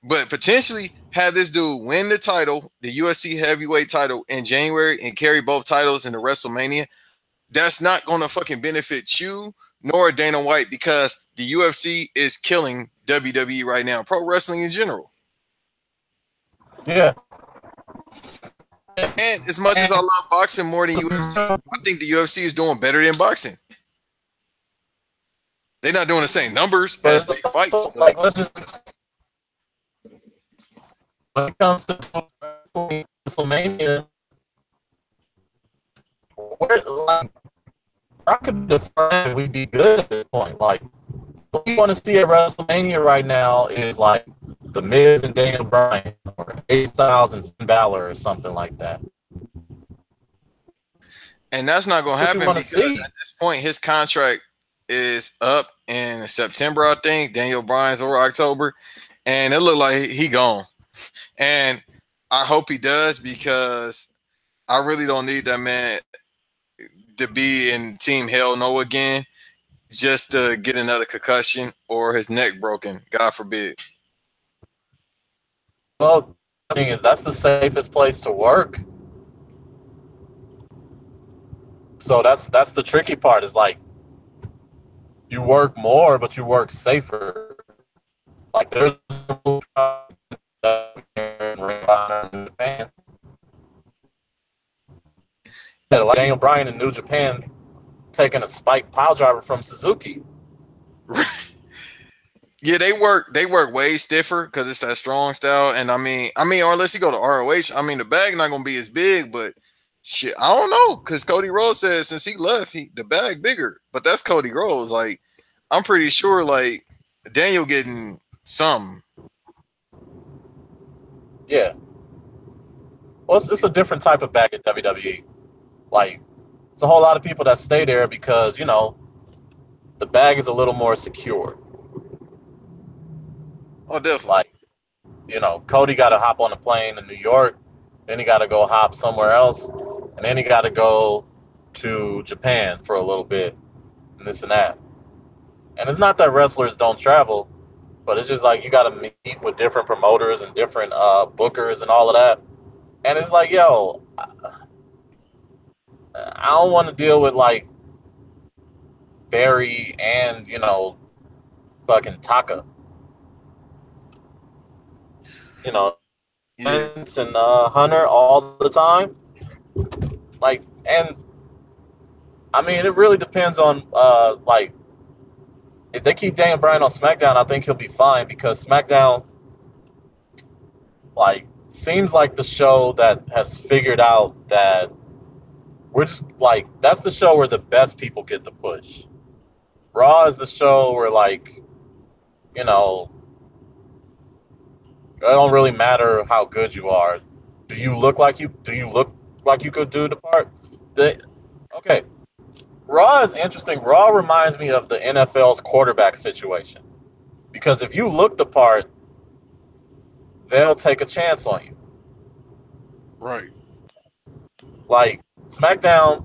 but potentially have this dude win the title, the UFC heavyweight title in January, and carry both titles into WrestleMania, that's not gonna fucking benefit you nor Dana White, because the UFC is killing WWE right now, pro wrestling in general. Yeah. And as much as I love boxing more than UFC, I think the UFC is doing better than boxing. They're not doing the same numbers as big fights. Like, let's just, when it comes to WrestleMania, I could defer we'd be good at this point. Like, What you want to see at WrestleMania right now is like The Miz and Daniel Bryan, or AJ Styles and Finn Balor, or something like that. And that's not going to That's what you happen want to because see. at this point, his contract is up in September, I think. Daniel Bryan's or October. And it looked like he gone. And I hope he does because I really don't need that man to be in Team Hell No again just to get another concussion or his neck broken. God forbid. Well, the thing is, that's the safest place to work. So that's the tricky part. Is like you work more, but you work safer. Like there's in Japan. Yeah, like Daniel Bryan in New Japan taking a spike pile driver from Suzuki. Yeah, they work way stiffer because it's that strong style. And I mean, or unless you go to ROH, I mean the bag not gonna be as big, but shit, I don't know. Cause Cody Rhodes says since he left, the bag bigger. But that's Cody Rhodes. Like, I'm pretty sure like Daniel getting some. Yeah. Well, it's a different type of bag at WWE. Like, it's a whole lot of people that stay there because, you know, the bag is a little more secure. Oh, definitely. Like, you know, Cody got to hop on a plane to New York, then he got to go hop somewhere else, and then he got to go to Japan for a little bit, and this and that. And it's not that wrestlers don't travel, but it's just like you got to meet with different promoters and different bookers and all of that. And it's like, yo, I don't want to deal with like Barry and, you know, fucking Taka. You know, Yeah. and Hunter all the time. Like, and I mean, it really depends on like if they keep Daniel Bryan on SmackDown, I think he'll be fine because SmackDown like seems like the show that has figured out that we're just like that's the show where the best people get the push. Raw is the show where like, you know, it don't really matter how good you are. Do you look like you could do the part? Okay. Raw is interesting. Raw reminds me of the NFL's quarterback situation. Because if you look the part, they'll take a chance on you. Right. Like SmackDown,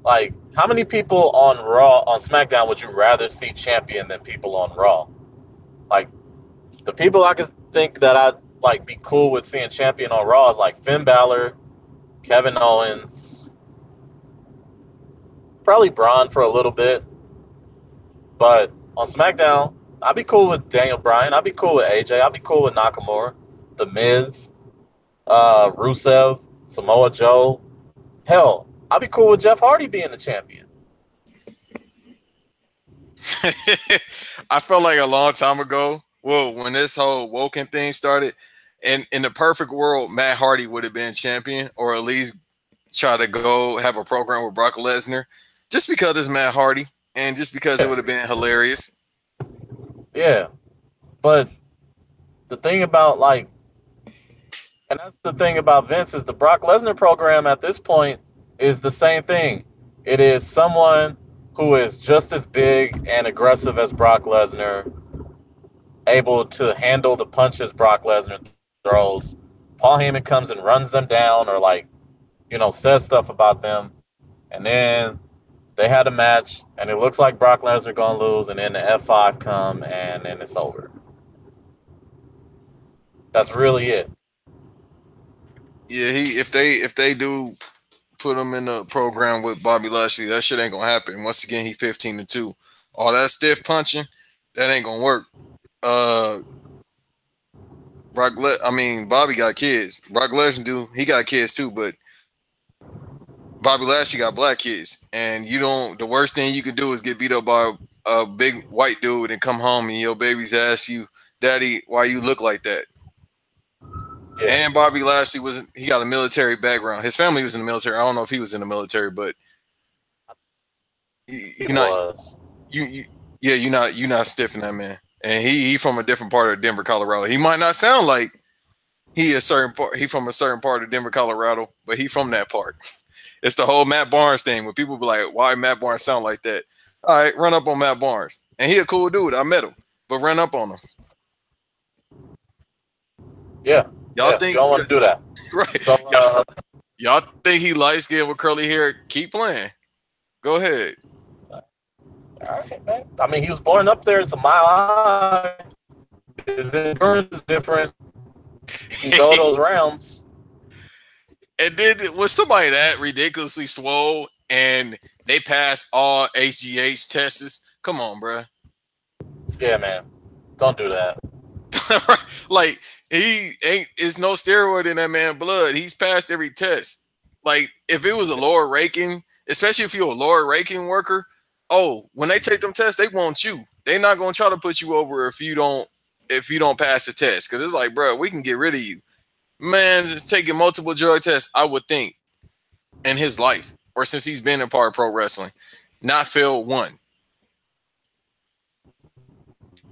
like how many people on SmackDown would you rather see champion than people on Raw? Like the people I could think that I'd like be cool with seeing champion on Raw is like Finn Balor, Kevin Owens, probably Braun for a little bit. But on SmackDown, I'd be cool with Daniel Bryan. I'd be cool with AJ. I'd be cool with Nakamura, The Miz, Rusev, Samoa Joe. Hell, I'd be cool with Jeff Hardy being the champion. I felt like a long time ago. Well, when this whole Woken thing started, and in the perfect world, Matt Hardy would have been champion, or at least try to go have a program with Brock Lesnar, just because it's Matt Hardy, and just because it would have been hilarious. Yeah, but the thing about like, and that's the thing about Vince is the Brock Lesnar program at this point is the same thing. It is someone who is just as big and aggressive as Brock Lesnar, able to handle the punches Brock Lesnar throws. Paul Heyman comes and runs them down or like, you know, says stuff about them. And then they had a match and it looks like Brock Lesnar gonna lose and then the F5 come and then it's over. That's really it. Yeah, if they do put him in a program with Bobby Lashley, that shit ain't gonna happen. Once again, he 15-2. All that stiff punching, that ain't gonna work. Bobby got kids. Brock Lesnar he got kids too, but Bobby Lashley got black kids. And the worst thing you can do is get beat up by a big white dude and come home and your babies ask you, Daddy, why you look like that? Yeah. And Bobby Lashley he got a military background. His family was in the military. I don't know if he was in the military, but Yeah, you're not stiffing that man. And he from a different part of Denver, Colorado. He might not sound like he from a certain part of Denver, Colorado, but he from that part. It's the whole Matt Barnes thing. When people be like, why Matt Barnes sound like that? All right, run up on Matt Barnes. And he a cool dude. I met him. But run up on him. Yeah. Y'all think you don't want to do that. Right. So, y'all think he light skinned with curly hair? Keep playing. Go ahead. All right, man. I mean, he was born up there. It's a mile high. His endurance is different. He can go those rounds. And then was somebody that ridiculously swole and they passed all HGH tests? Come on, bro. Yeah, man. Don't do that. Like, he ain't, it's no steroid in that man's blood. He's passed every test. Like, if it was a lower ranking, especially if you're a lower ranking worker, oh, when they take them tests, they want you. They're not gonna try to put you over if you don't pass the test. Cause it's like, bro, we can get rid of you. Man, just taking multiple drug tests, I would think, in his life, or since he's been a part of pro wrestling, not failed one.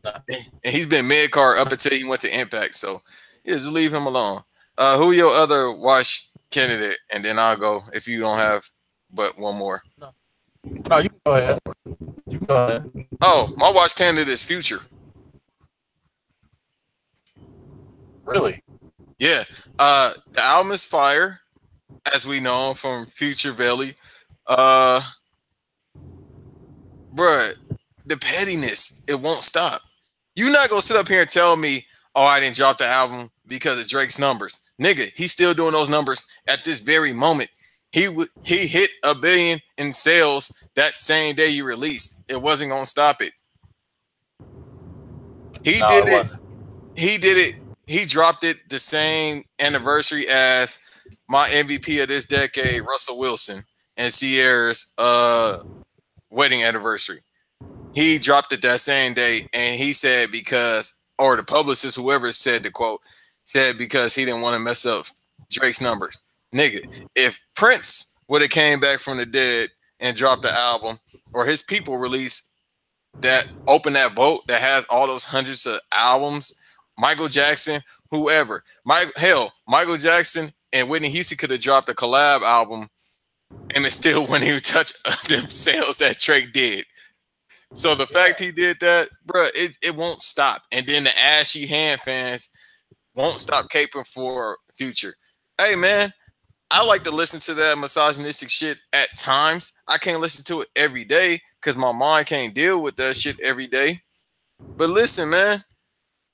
And he's been mid card up until he went to Impact. So yeah, just leave him alone. Who your other watch candidate? And then I'll go if you don't have but one more. No, you can go ahead. You can go ahead. Oh, my watch candidate is Future. Really? Yeah. The album is fire, as we know from Future Valley. Bruh, the pettiness, it won't stop. You're not gonna sit up here and tell me, oh, I didn't drop the album because of Drake's numbers. Nigga, he's still doing those numbers at this very moment. He hit 1 billion in sales that same day you released. It wasn't gonna stop it. He did it. He dropped it the same anniversary as my MVP of this decade, Russell Wilson, and Sierra's wedding anniversary. He dropped it that same day, and he said because, or the publicist, whoever said the quote, said because he didn't want to mess up Drake's numbers. Nigga, if Prince would have came back from the dead and dropped the album, or his people released that, open that vote that has all those hundreds of albums, Michael Jackson, whoever, Michael Jackson and Whitney Houston could have dropped a collab album, and it still wouldn't even touch the sales that Drake did. So the fact he did that, bro, it won't stop. And then the Ashy Hand fans won't stop caping for Future. Hey, man, I like to listen to that misogynistic shit at times. I can't listen to it every day because my mind can't deal with that shit every day. But listen, man,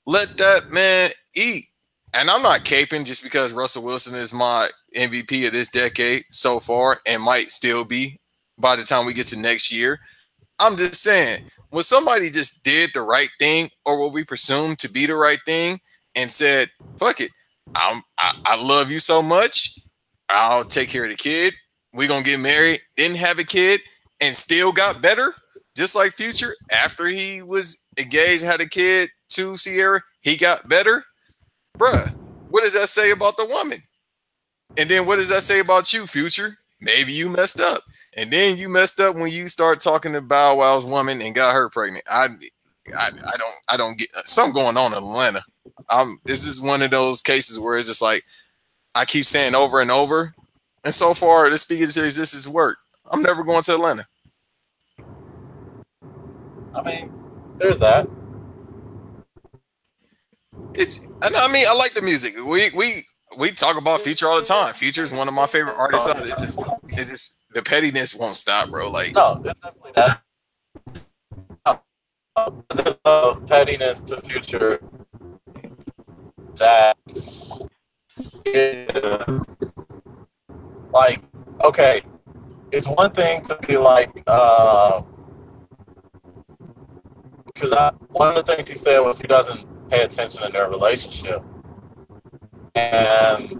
let that man eat. And I'm not caping just because Russell Wilson is my MVP of this decade so far and might still be by the time we get to next year. I'm just saying, when somebody just did the right thing or what we presume to be the right thing and said, fuck it, I love you so much, I'll take care of the kid, we're going to get married, didn't have a kid, and still got better, just like Future. After he was engaged, had a kid to Sierra, he got better. Bruh, what does that say about the woman? And then what does that say about you, Future? Maybe you messed up. And then you messed up when you start talking to Bow Wow's woman and got her pregnant. I don't get something going on in Atlanta. This is one of those cases where it's just like I keep saying over and over. And so far, this speaking to existence has worked. I'm never going to Atlanta. I mean, there's that. I like the music. We talk about Future all the time. Future is one of my favorite artists. It's just the pettiness won't stop, bro. Like, no, it's definitely that. Of pettiness to Future that is like, okay, it's one thing to be like, because one of the things he said was he doesn't pay attention in their relationship, and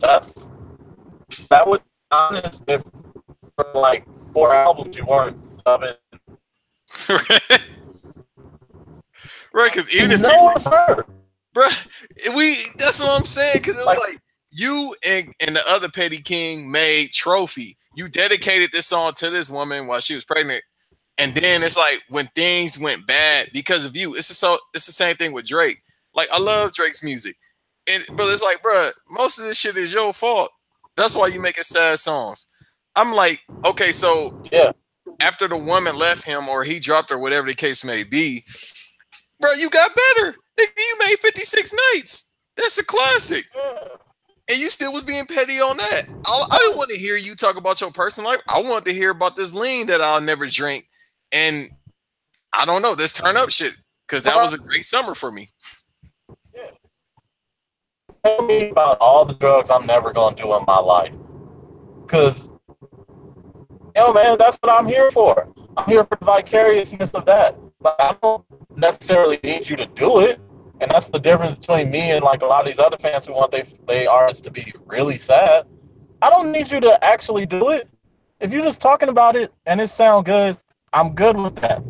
that would be honest if for like 4 albums you weren't subbing. Right, because even if it's her, bro, that's what I'm saying. Because it was like you and the other petty king made Trophy. You dedicated this song to this woman while she was pregnant And then it's like when things went bad because of you, it's the same thing with Drake. Like I love Drake's music, but it's like, bro, most of this shit is your fault. That's why you making sad songs. I'm like, okay, so Yeah. after the woman left him or he dropped her, whatever the case may be, bro, you got better. You made 56 Nights. That's a classic. And you still was being petty on that. I didn't want to hear you talk about your personal life. I wanted to hear about this lean that I'll never drink. And I don't know, this turn up shit. Because that was a great summer for me. Yeah. Tell me about all the drugs I'm never going to do in my life. Because, man, that's what I'm here for. I'm here for the vicariousness of that. Like, I don't necessarily need you to do it. And that's the difference between me and like a lot of these other fans who want they artists to be really sad. I don't need you to actually do it. If you're just talking about it and it sounds good, I'm good with that.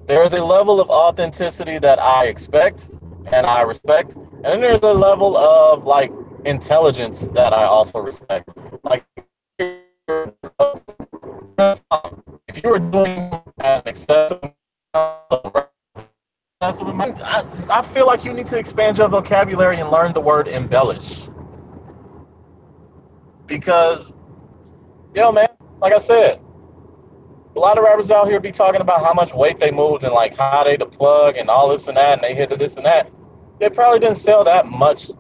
There is a level of authenticity that I expect and I respect. And then there's a level of like intelligence that I also respect. Like if you were doing an excessive I feel like you need to expand your vocabulary and learn the word embellish. Because, man, like I said, a lot of rappers out here be talking about how much weight they moved and like how they the plug and all this and that and they hit this and that. They probably didn't sell that much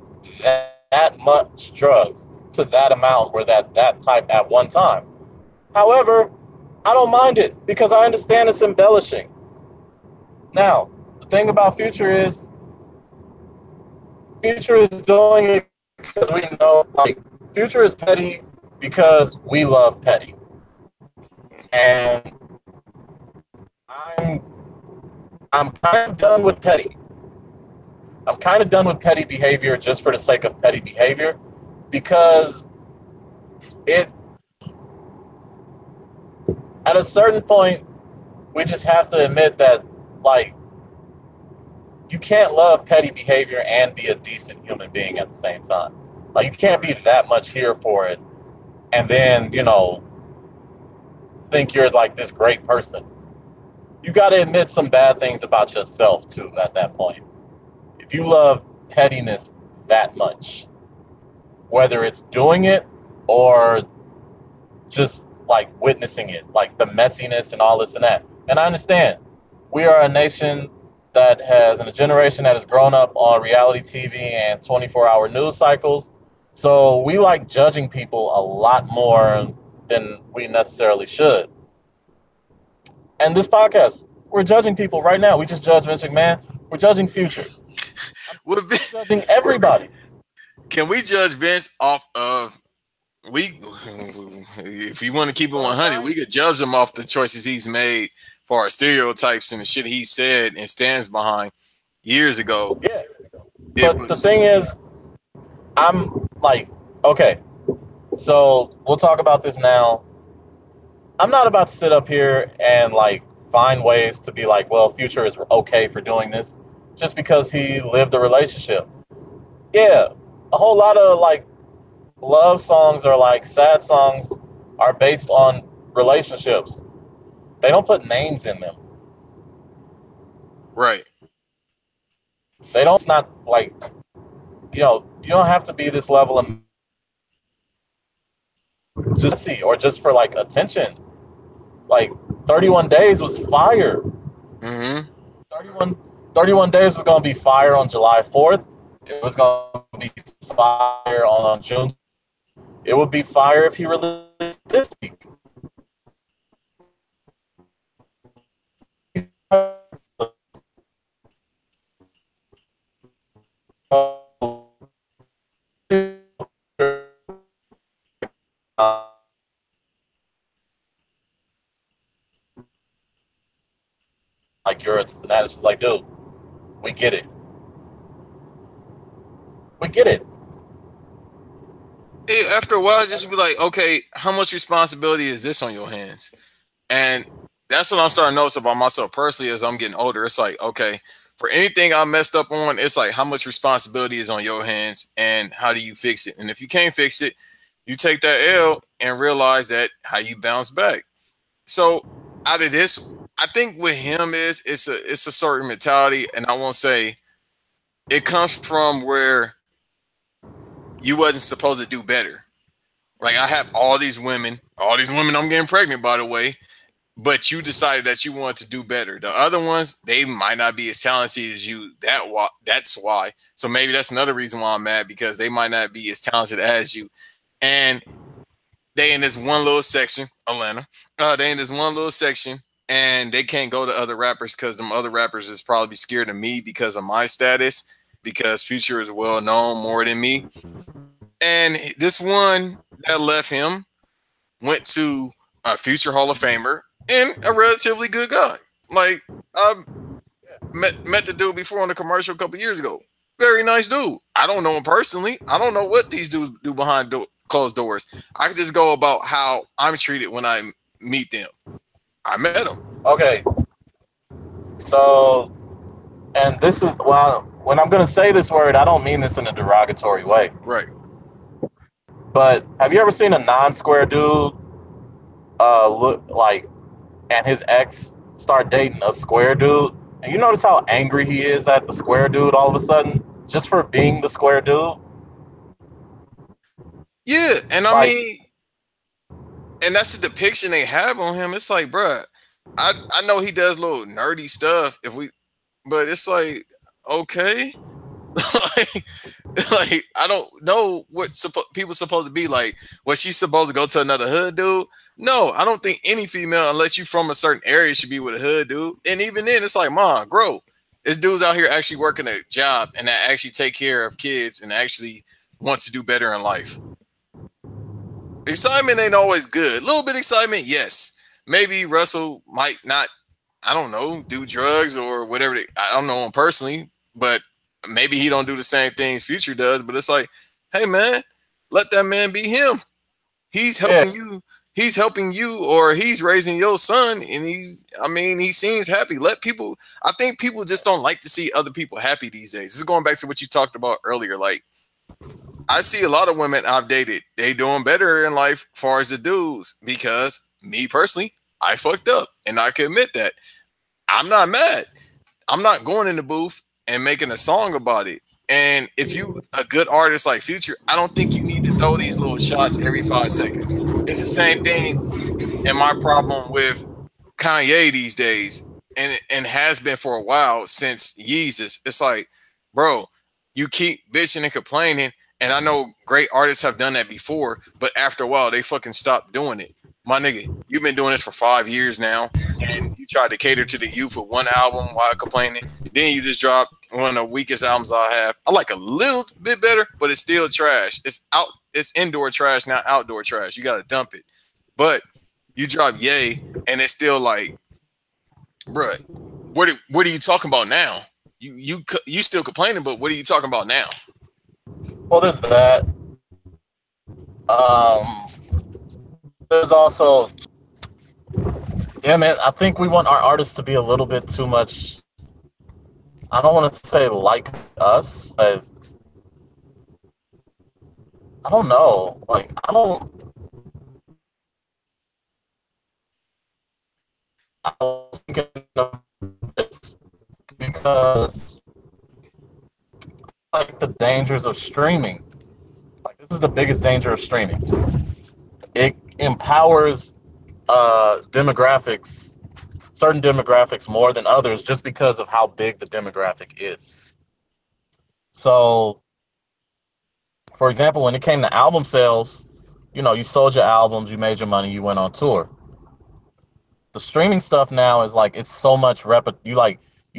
drugs to that amount or that type at one time. However, I don't mind it because I understand it's embellishing. Now, the thing about Future is doing it because we know, like, Future is petty because we love petty. And I'm kind of done with petty. I'm kind of done with petty behavior just for the sake of petty behavior because at a certain point, we just have to admit that, like, you can't love petty behavior and be a decent human being at the same time. Like, you can't be that much here for it and then, think you're like this great person. You got to admit some bad things about yourself, too, at that point. If you love pettiness that much, whether it's doing it or just, like, witnessing it, like the messiness and all this and that. And I understand. We are a nation that has, and a generation that has grown up on reality TV and 24-hour news cycles. So we like judging people a lot more than we necessarily should. And this podcast, we're judging people right now. We just judged Vince McMahon. We're judging Future. We're judging everybody. Can we judge Vince off of if you want to keep it 100, we could judge him off the choices he's made for our stereotypes and the shit he said and stands behind years ago. Yeah. But the thing is, I'm like, okay, so we'll talk about this now. I'm not about to sit up here and like find ways to be like, well, Future is okay for doing this just because he lived a relationship. Yeah, a whole lot of like love songs or like sad songs are based on relationships. They don't put names in them. Right. They don't, it's not like, you don't have to be this level of just see or just for like attention. Like 31 Days was fire. Mm-hmm. 31 Days was going to be fire on July 4th. It was going to be fire on June. It would be fire if he released this week. Like you're a fanatic. It's like, dude, we get it. We get it. After a while, just be like, okay, how much responsibility is this on your hands? And that's what I'm starting to notice about myself personally as I'm getting older. It's like, okay, for anything I messed up on, it's like how much responsibility is on your hands and how do you fix it? And if you can't fix it, you take that L and realize that how you bounce back. So out of this, I think with him is it's a certain mentality, and I won't say it comes from where you wasn't supposed to do better. Like I have all these women I'm getting pregnant, by the way, but you decided that you wanted to do better. The other ones, they might not be as talented as you. That's why. So maybe that's another reason why I'm mad, because they might not be as talented as you. And they in this one little section, Atlanta. They in this one little section, and they can't go to other rappers because them other rappers is probably scared of me because of my status, because Future is well known more than me. And this one that left him went to a Future Hall of Famer and a relatively good guy. Like I met the dude before on a commercial a couple years ago. Very nice dude. I don't know him personally. I don't know what these dudes do behind closed doors. I can just go about how I'm treated when I meet them. I met him. Okay. So, and this is, well, when I'm going to say this word, I don't mean this in a derogatory way. Right. But have you ever seen a non-square dude look like, and his ex start dating a square dude? And you notice how angry he is at the square dude all of a sudden, just for being the square dude? Yeah, and I Like, mean, and that's the depiction they have on him. It's like, bruh, I know he does little nerdy stuff. But it's like, okay, like I don't know what people supposed to be like. Was she supposed to go to another hood dude? No, I don't think any female, unless you're from a certain area, should be with a hood dude. And even then, it's like, mom, grow. This dude's out here actually working a job and that actually take care of kids and actually wants to do better in life. Excitement ain't always good. A little bit of excitement, yes. Maybe Russell might not, I don't know, do drugs or whatever. I don't know him personally, but maybe he don't do the same things Future does. But it's like, hey man, let that man be him. He's helping you. He's helping you, or he's raising your son, and he seems happy. Let people. I think people just don't like to see other people happy these days. This is going back to what you talked about earlier. Like, I see a lot of women I've dated, they doing better in life as far as the dudes, because me personally, I fucked up, and I can admit that. I'm not mad. I'm not going in the booth and making a song about it. And if you a good artist like Future, I don't think you need to throw these little shots every 5 seconds. It's the same thing and my problem with Kanye these days, and has been for a while since Yeezus. It's like, bro, you keep bitching and complaining, and I know great artists have done that before, but after a while they fucking stopped doing it. My nigga, you've been doing this for 5 years now, and you tried to cater to the youth with one album while complaining. Then you just dropped one of the weakest albums I have. I like a little bit better, but it's still trash. It's indoor trash, not outdoor trash. You gotta dump it. But you drop Yay, and it's still like, bruh, what are you talking about now? You still complaining, but what are you talking about now? well, there's that. There's also, yeah, man. I think we want our artists to be a little bit too much. I don't want to say like us. I don't know. Like, I was thinking of this because, like, the dangers of streaming. Like, this is the biggest danger of streaming. It empowers demographics, certain demographics more than others, just because of how big the demographic is. So, for example, when it came to album sales, you sold your albums, you made your money, you went on tour. The streaming stuff now is like, it's so much you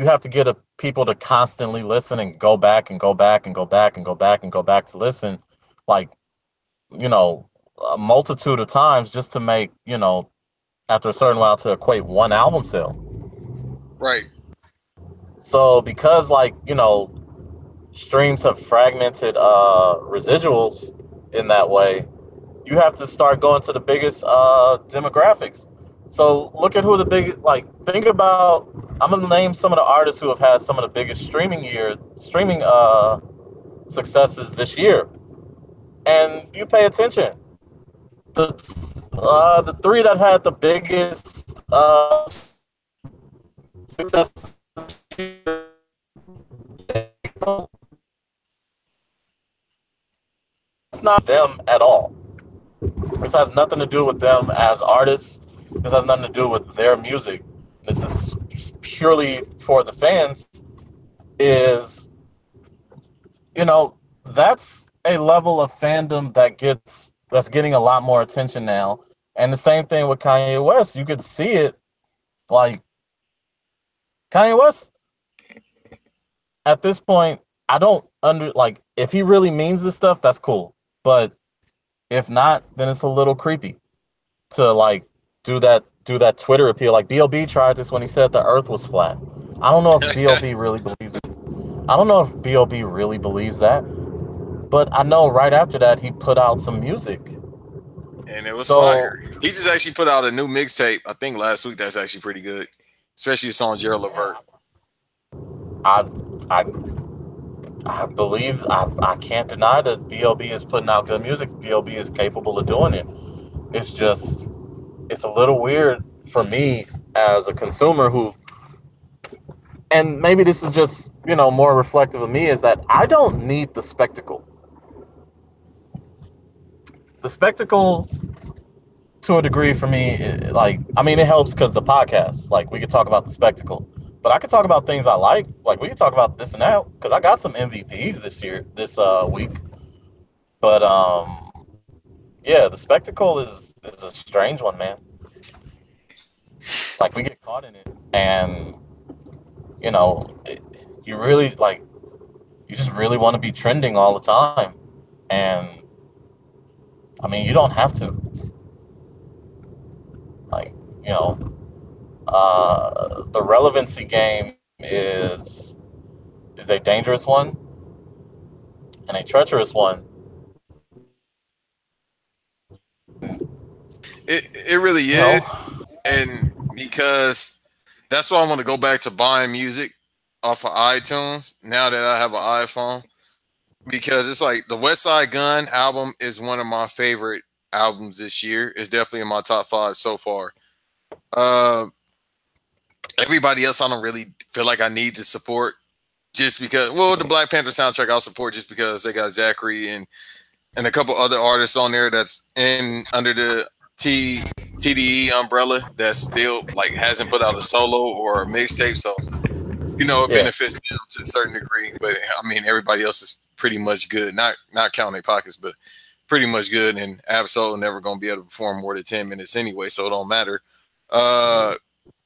have to get people to constantly listen and go back and go back and go back and go back and go back to listen, like, a multitude of times just to make, after a certain while, to equate one album sale. Right. So because, like, streams have fragmented residuals in that way, you have to start going to the biggest demographics. So look at who the big, like, think about, I'm going to name some of the artists who have had some of the biggest streaming successes this year. And you pay attention. The three that had the biggest Success. It's not them at all. This has nothing to do with them as artists. This has nothing to do with their music. This is purely for the fans. Is, that's a level of fandom that's getting a lot more attention now. And the same thing with Kanye West. You could see it, like Kanye West at this point. I don't like, if he really means this stuff, that's cool. But if not, then it's a little creepy to like do that Twitter appeal. Like B.O.B. tried this when he said the Earth was flat. I don't know if B.O.B. really believes it. I don't know if B.O.B. really believes that. But I know right after that he put out some music. And it was fire. He just actually put out a new mixtape, I think last week, that's actually pretty good. Especially the song Gerald Levert. I believe, I can't deny that B.O.B. is putting out good music. B.O.B. is capable of doing it. It's just, it's a little weird for me as a consumer who, and maybe this is just, more reflective of me, is that I don't need the spectacle. The spectacle, to a degree for me, it helps because the podcast, like, we could talk about the spectacle. But I could talk about things I like we could talk about this and that, because I got some MVPs this week. But yeah, the spectacle is a strange one, man. Like, we get caught in it, and you really you just really want to be trending all the time, and I mean, you don't have to. Like, the relevancy game is a dangerous one and a treacherous one. It really is. And because that's why I want to go back to buying music off of iTunes now that I have an iPhone. Because it's like the West Side Gun album is one of my favorite albums this year. It's definitely in my top 5 so far. Everybody else I don't really feel like I need to support, just because, the Black Panther soundtrack I'll support just because they got Zachary and a couple other artists on there that's in under the TDE umbrella that still like hasn't put out a solo or a mixtape, so it benefits them to a certain degree. But I mean, everybody else is pretty much good, not counting their pockets, but pretty much good. And Absol never gonna be able to perform more than 10 minutes anyway, so it don't matter.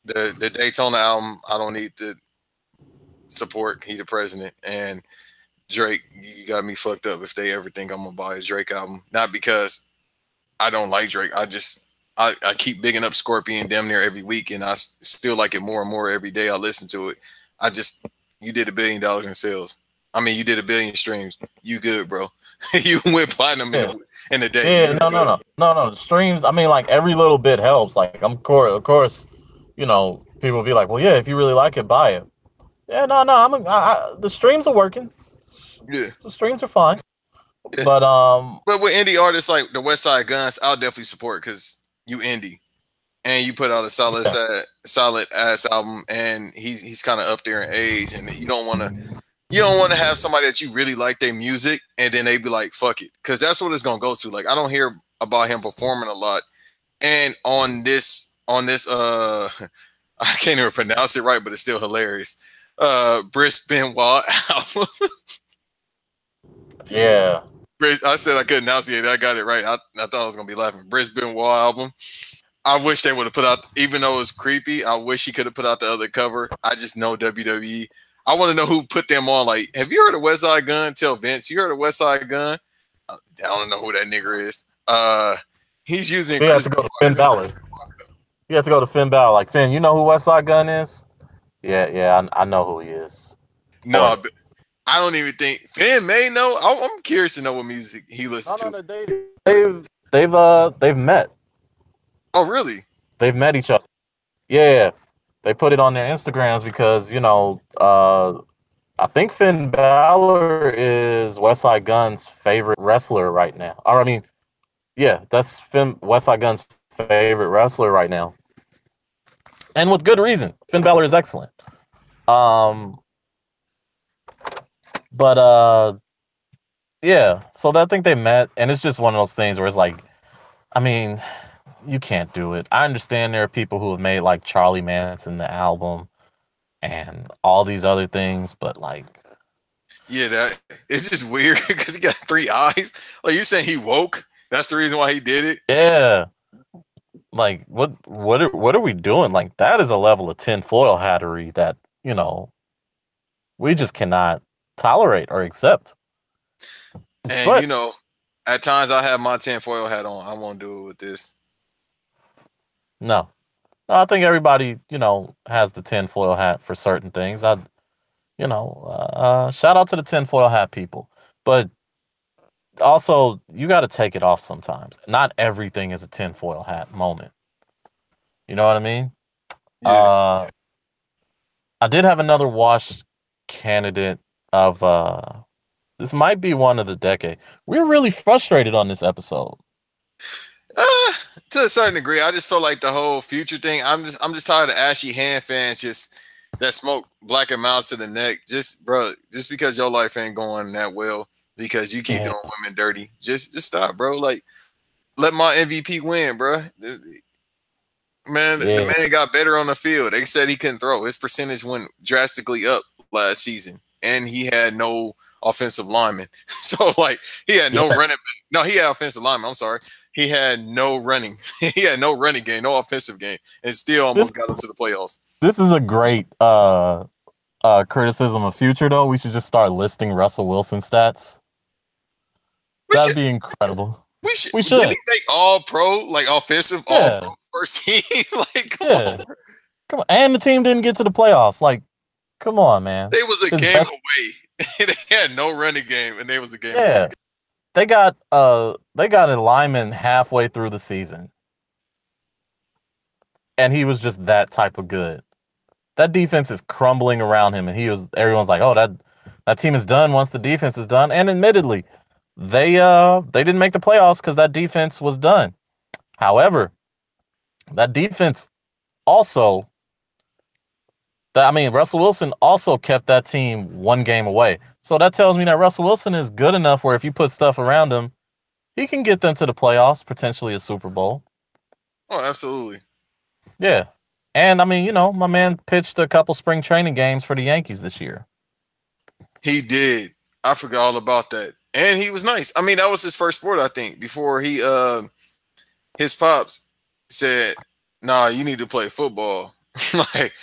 The Daytona album, I don't need to support. He the president. And Drake, you got me fucked up if they ever think I'm gonna buy a Drake album. Not because I don't like Drake. I keep bigging up Scorpion damn near every week, and I still like it more and more every day I listen to it. You did $1 billion in sales. I mean, you did 1 billion streams. You good, bro. You went platinum in a day. Yeah, no. The streams, I mean, like, every little bit helps. Like, of course, people will be like, well, yeah, if you really like it, buy it. Yeah, no, the streams are working. Yeah, the streams are fine. Yeah. But with indie artists like the West Side Guns, I'll definitely support because you indie and you put out a solid ass album, and he's kind of up there in age, and you don't want to have somebody that you really like their music and then they be like, fuck it, because that's what it's gonna go to. Like, I don't hear about him performing a lot, and on this I can't even pronounce it right, but it's still hilarious. Brice Benoit album. Yeah. I said I couldn't enunciate it. I got it right. I thought I was gonna be laughing. Brice Benoit album. I wish they would have put out, even though it was creepy, I wish he could have put out the other cover. I just know WWE. I want to know who put them on. Like, have you heard of West Side Gun? Tell Vince, you heard of West Side Gun? I don't know who that nigga is. He's using. He has to go to Finn Balor. You have to go to Finn Balor. Like, Finn, you know who West Side Gun is? Yeah, I know who he is. No, but I don't even think Finn may know. I'm curious to know what music he listens to. They've met. Oh, really? They've met each other. Yeah, they put it on their Instagrams because I think Finn Balor is West Side Gun's favorite wrestler right now. Or I mean, yeah, that's West Side Gun's favorite wrestler right now. and with good reason. Finn Balor is excellent. Um, but yeah. So I think they met, and it's just one of those things where it's like, I mean, you can't do it. I understand there are people who have made like Charlie Manson the album and all these other things, but like, Yeah, that it's just weird because he got three eyes. Like you saying he woke. That's the reason why he did it. yeah, like what are we doing? Like that is a level of tinfoil hattery that we just cannot tolerate or accept. And But you know, at times I have my tinfoil hat on. I won't do it with this. no, I think everybody has the tinfoil hat for certain things. Shout out to the tinfoil hat people, but also you got to take it off sometimes. Not everything is a tinfoil hat moment. You know what I mean? Yeah. Uh, I did have another wash candidate of this might be one of the decade. We're really frustrated on this episode. Uh, to a certain degree, I just feel like the whole future thing. I'm just tired of ashy hand fans just that smoke black and mouse to the neck. Just bro, just because your life ain't going that well because you keep Yeah. doing women dirty. Just stop, bro. Like let my MVP win, bro. Man, the Yeah. man got better on the field. They said he couldn't throw. His percentage went drastically up last season, and he had no offensive lineman. So, like, he had no Yeah. running. No, he had offensive lineman. I'm sorry. He had no running. He had no running game, no offensive game, and still This almost got him to the playoffs. this is a great criticism of future though. We should just start listing Russell Wilson stats. We That'd should. be incredible. We should. We Did should. he make all pro, like offensive, all Yeah. pro first team? Like, come Yeah. on. Come on. And the team didn't get to the playoffs. Like, come on, man. They was a His game best away. They had no running game, and they was a game away. Yeah. They got a lineman halfway through the season. And he was just that type of good. That defense is crumbling around him, and everyone's like, oh, that team is done once the defense is done. And admittedly, they didn't make the playoffs because that defense was done. However, that defense also Russell Wilson also kept that team one game away. So that tells me that Russell Wilson is good enough where if you put stuff around him, he can get them to the playoffs, potentially a Super Bowl. Oh, absolutely. Yeah. And my man pitched a couple spring training games for the Yankees this year. He did. I forgot all about that. And he was nice. I mean, that was his first sport, I think, before he his pops said, nah, you need to play football. Like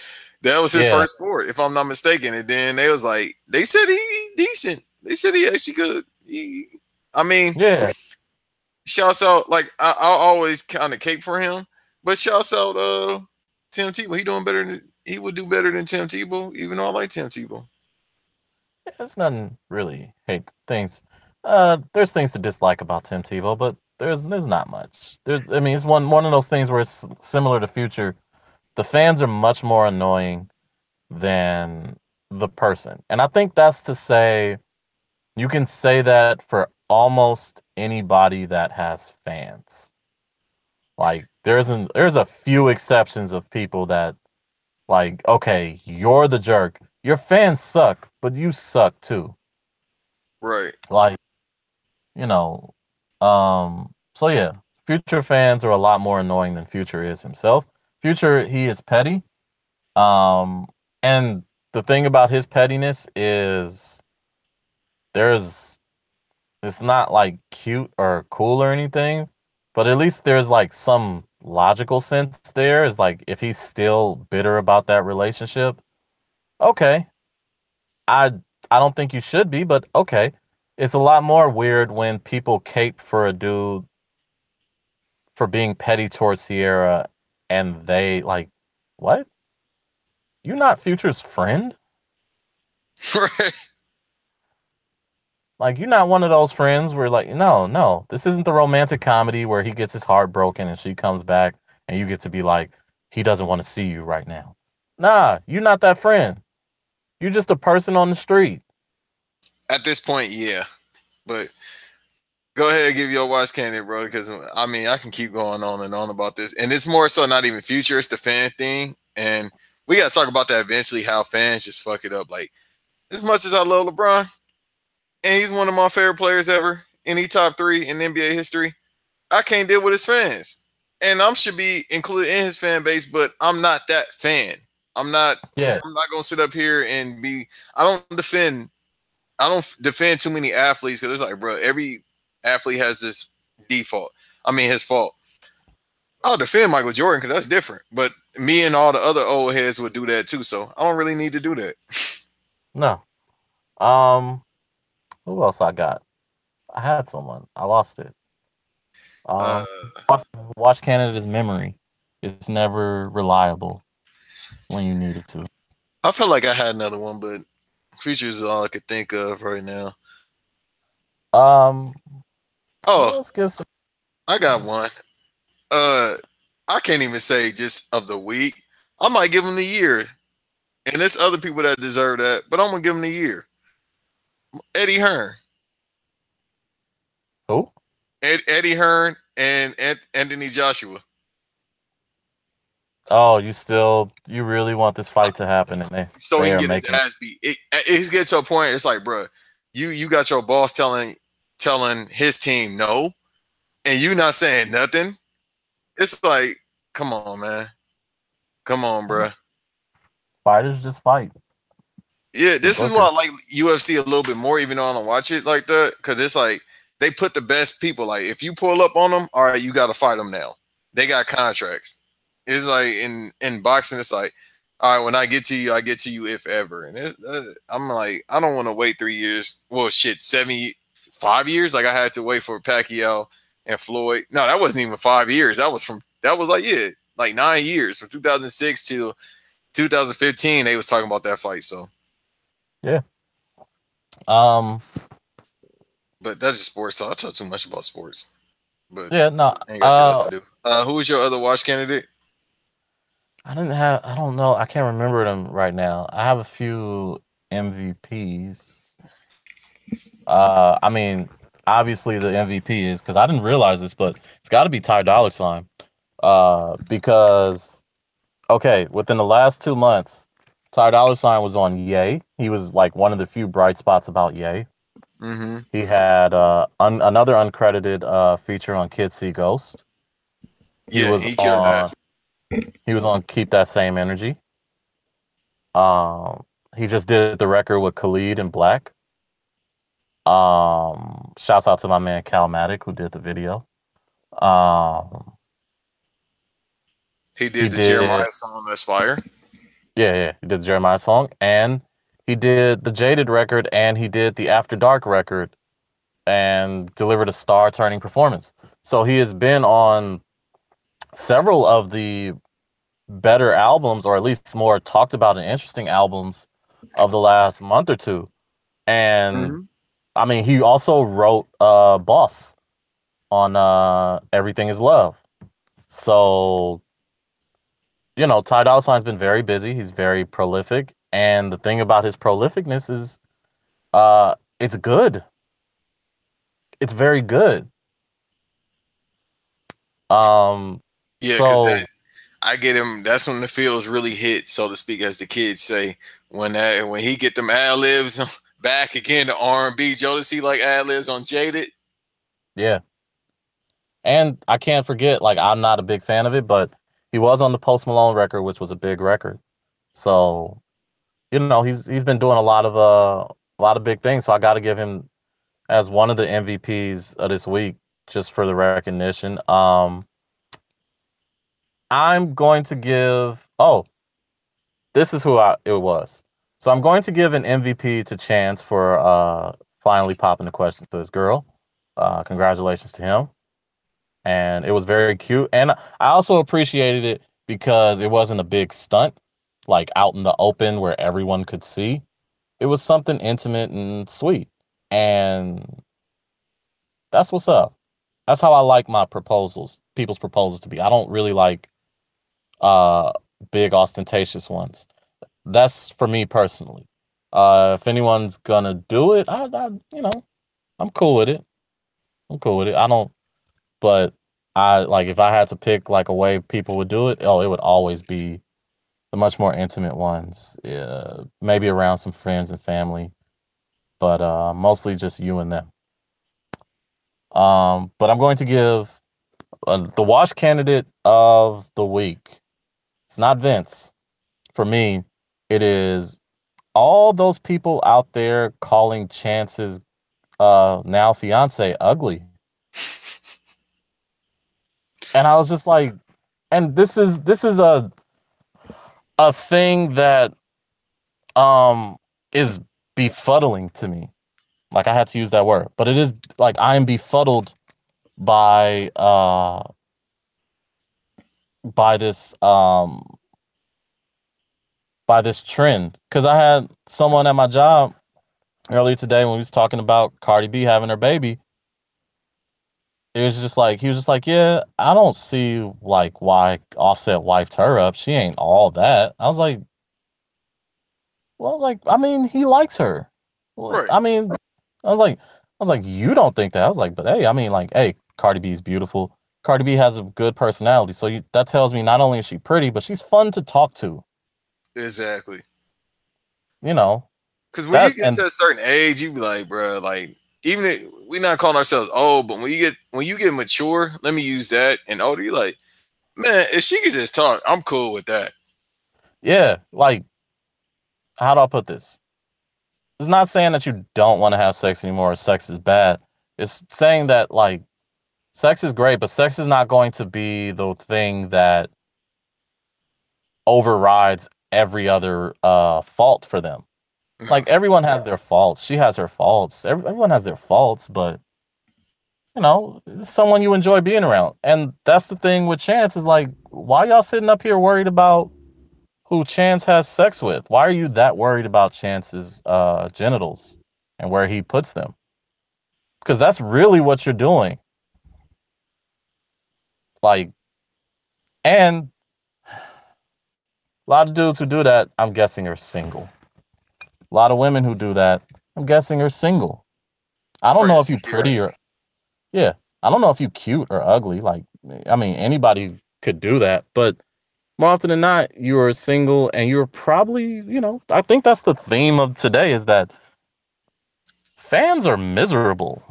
that was his Yeah. first sport, if I'm not mistaken. And then they was like, they said he decent. They said he actually good. Yeah. Shouts out, like I always kind of cape for him, but shouts out Tim Tebow. He would do better than Tim Tebow, even though I like Tim Tebow. There's nothing really things. There's things to dislike about Tim Tebow, but there's not much. It's one of those things where it's similar to Future. The fans are much more annoying than the person. And I think that's to say you can say that for almost anybody that has fans. Like there's a few exceptions of people that like, okay, you're the jerk. Your fans suck, but you suck too. Right. Like, you know, so yeah, Future fans are a lot more annoying than Future is himself. Future, he is petty. Um, and the thing about his pettiness is there's it's not like cute or cool or anything, but at least there's like some logical sense there. Is like if he's still bitter about that relationship, okay. I I don't think you should be, but okay. It's a lot more weird when people cape for a dude for being petty towards Sierra and they like, what? You're not Future's friend? Right. Like, you're not one of those friends where, like, no, this isn't the romantic comedy where he gets his heart broken and she comes back and you get to be like, he doesn't want to see you right now. Nah, you're not that friend. You're just a person on the street. At this point, yeah. But go ahead and give your watch candidate, bro, because I mean I can keep going on and on about this. And it's more so not even Future, it's the fan thing. And we got to talk about that eventually, how fans just fuck it up. Like, as much as I love LeBron, and he's one of my favorite players ever, and he top 3 in NBA history, I can't deal with his fans. And I should be included in his fan base, but I'm not that fan. I'm not Yeah. I'm not gonna sit up here and be I don't defend too many athletes because it's like, bro, every athlete has this default. I mean, his fault. I'll defend Michael Jordan because that's different. But me and all the other old heads would do that too. So I don't really need to do that. No. Um. Who else I got? I had someone. I lost it. Uh, Watch, watch Canada's memory. It's never reliable when you need it to. I felt like I had another one, but Futures is all I could think of right now. Um. Oh, Let's give some. I got one. I can't even say just of the week. I might give him the year. And there's other people that deserve that, but I'm gonna give him the year. Eddie Hearn. Who? Eddie Hearn and Anthony Joshua. Oh, you really want this fight to happen, and So he they can are get his making. ass beat. It's getting to a point. It's like, bro, you got your boss telling his team no, and you not saying nothing. It's like, come on, man, come on, bro. Fighters just fight. Yeah, this is Booker. why I like UFC a little bit more, even though I don't watch it like that, because it's like they put the best people. Like if you pull up on them, all right, you got to fight them now. They got contracts. It's like in boxing, it's like, all right, when I get to you, I get to you if ever. And I'm like, I don't want to wait 3 years. Well, shit, 5 years. Like I had to wait for Pacquiao and Floyd. No, that wasn't even 5 years. That was like, yeah, like 9 years from 2006 to 2015. They was talking about that fight. So, Yeah. Um. but that's just sports talk. I talk too much about sports. But Yeah. No. I ain't got shit else to do. Who was your other watch candidate? I didn't have. I don't know. I can't remember them right now. I have a few MVPs. I mean, obviously the MVP is because I didn't realize this, but it's got to be Ty Dolla $ign. Because okay, within the last 2 months, Ty Dolla $ign was on Yay. He was like one of the few bright spots about Yay. Mm-hmm. He had another uncredited feature on Kids See Ghost. He Yeah, was he killed on. that. He was on Keep That Same Energy. Um, he just did the record with Khalid and Black. Shouts out to my man Calmatic who did the video. Um, He he did the did, Jeremiah song. That's fire. yeah, he did the Jeremiah song, and he did the Jaded record, and he did the After Dark record, and delivered a star-turning performance. So he has been on several of the better albums, or at least more talked about and interesting albums of the last month or two. And Mm-hmm. I mean, he also wrote Boss on Everything Is Love. So, Ty Dolla $ign's been very busy. He's very prolific. And the thing about his prolificness is it's good. It's very good. Yeah, because So I get him. That's when the feels really hit, so to speak, as the kids say. When he get them ad libs back again to R&B, Jodeci like ad libs on Jaded. yeah. And I can't forget, like, I'm not a big fan of it, but he was on the Post Malone record, which was a big record. So, he's been doing a lot of big things. So I got to give him as one of the MVPs of this week just for the recognition. I'm going to give. Oh, this is who it was. So I'm going to give an MVP to Chance for finally popping the questions to his girl. Congratulations to him. And it was very cute. And I also appreciated it because it wasn't a big stunt, like out in the open where everyone could see. It was something intimate and sweet. And that's what's up. That's how I like my people's proposals to be. I don't really like uh big ostentatious ones. That's for me personally. If anyone's gonna do it, I'm cool with it. I'm cool with it. I don't, but I like if I had to pick like a way people would do it, oh, it would always be the much more intimate ones, maybe around some friends and family, but mostly just you and them. But I'm going to give the wash candidate of the week. It's not Vince. For me, it is all those people out there calling Chance's now fiance ugly. And I was just like, and this is a thing that um is befuddling to me. Like I had to use that word, but it is like I am befuddled by uh by this um by this trend, because I had someone at my job earlier today when we was talking about Cardi B having her baby. It was just like he was just like, yeah, I don't see like why Offset wiped her up. She ain't all that. I was like, well, I was like, I mean, he likes her. Well, Right. I mean, I was like, you don't think that? I was like, but hey, I mean, like, hey, Cardi B is beautiful. Cardi B has a good personality, so that tells me not only is she pretty, but she's fun to talk to. Exactly. You know Because when you that, get and to a certain age, you be like, bro, like even if we not calling ourselves old, but when you get mature, let me use that and older, you like, man, if she could just talk, I'm cool with that. yeah, like, how do I put this? It's not saying that you don't want to have sex anymore or sex is bad. It's saying that like sex is great, but sex is not going to be the thing that overrides every other fault for them. No, Like everyone has their faults. She has her faults. Everyone has their faults, but it's someone you enjoy being around. And that's the thing with Chance is like, why y'all sitting up here worried about who Chance has sex with? Why are you that worried about Chance's genitals and where he puts them? Because that's really what you're doing. Like, and a lot of dudes who do that, I'm guessing, are single. A lot of women who do that, I'm guessing, are single. I don't right? know if you pretty Insecurities. or yeah, I don't know if you cute or ugly. Like, I mean, anybody could do that, but more often than not, you are single and you're probably, I think that's the theme of today is that fans are miserable.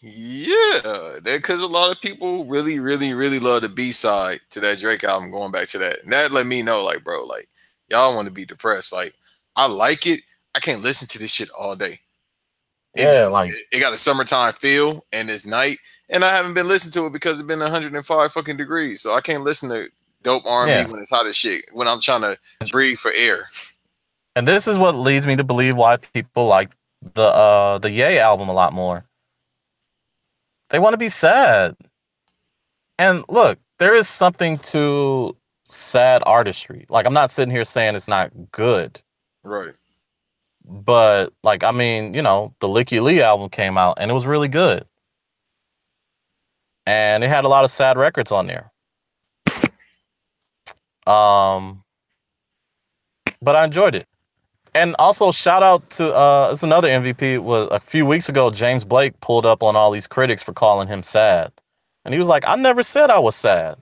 Yeah, because a lot of people really, really, really love the B side to that Drake album. Going back to that, and that let me know, like, bro, like, y'all want to be depressed. Like, I like it. I can't listen to this shit all day. It Yeah, just like, it got a summertime feel, and it's night, and I haven't been listening to it because it's been 105 fucking degrees. So I can't listen to dope R&B yeah. when it's hot as shit. When I'm trying to breathe for air. And this is what leads me to believe why people like the Ye album a lot more. They want to be sad. And look, there is something to sad artistry. Like I'm not sitting here saying it's not good, Right. but like I mean, the Licky Lee album came out and it was really good. And it had a lot of sad records on there. Um, but I enjoyed it. And also shout out to it's another MVP was a few weeks ago James Blake pulled up on all these critics for calling him sad. And he was like, "I never said I was sad.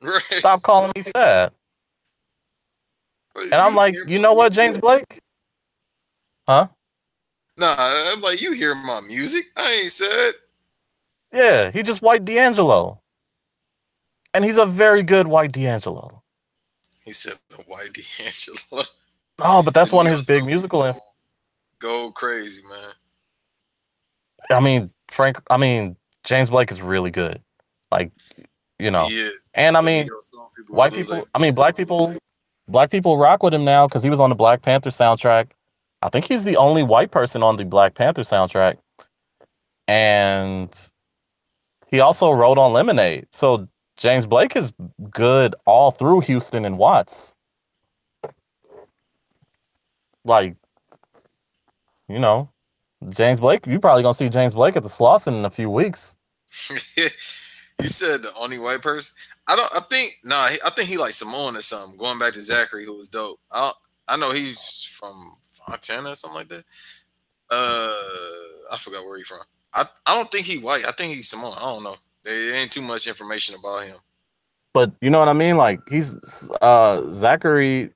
Right. Stop calling me sad." And I'm You like, hear "You my know what, James music? Blake? Huh? Nah, I'm like, you hear my music? I ain't said. Yeah, he just white D'Angelo. And he's a very good white D'Angelo. He said, "White D'Angelo." Oh, but The that's one of neo his big soul musical people go crazy, man. I mean, James Blake is really good. Like, you know. He is. And I The mean, neo soul people go white Jose. people, I mean, black people rock with him now because he was on the Black Panther soundtrack. I think he's the only white person on the Black Panther soundtrack. And he also wrote on Lemonade. So James Blake is good all through Houston and Watts. Like, you know, James Blake, you probably gonna see James Blake at the Slauson in a few weeks. You said the only white person. I don't. I think nah. I think he like Samoan or something. Going back to Zachary, who was dope. I know he's from Fontana or something like that. I forgot where he's from. I don't think he white. I think he's Samoan. I don't know. There ain't too much information about him. But you know what I mean? Like he's Zachary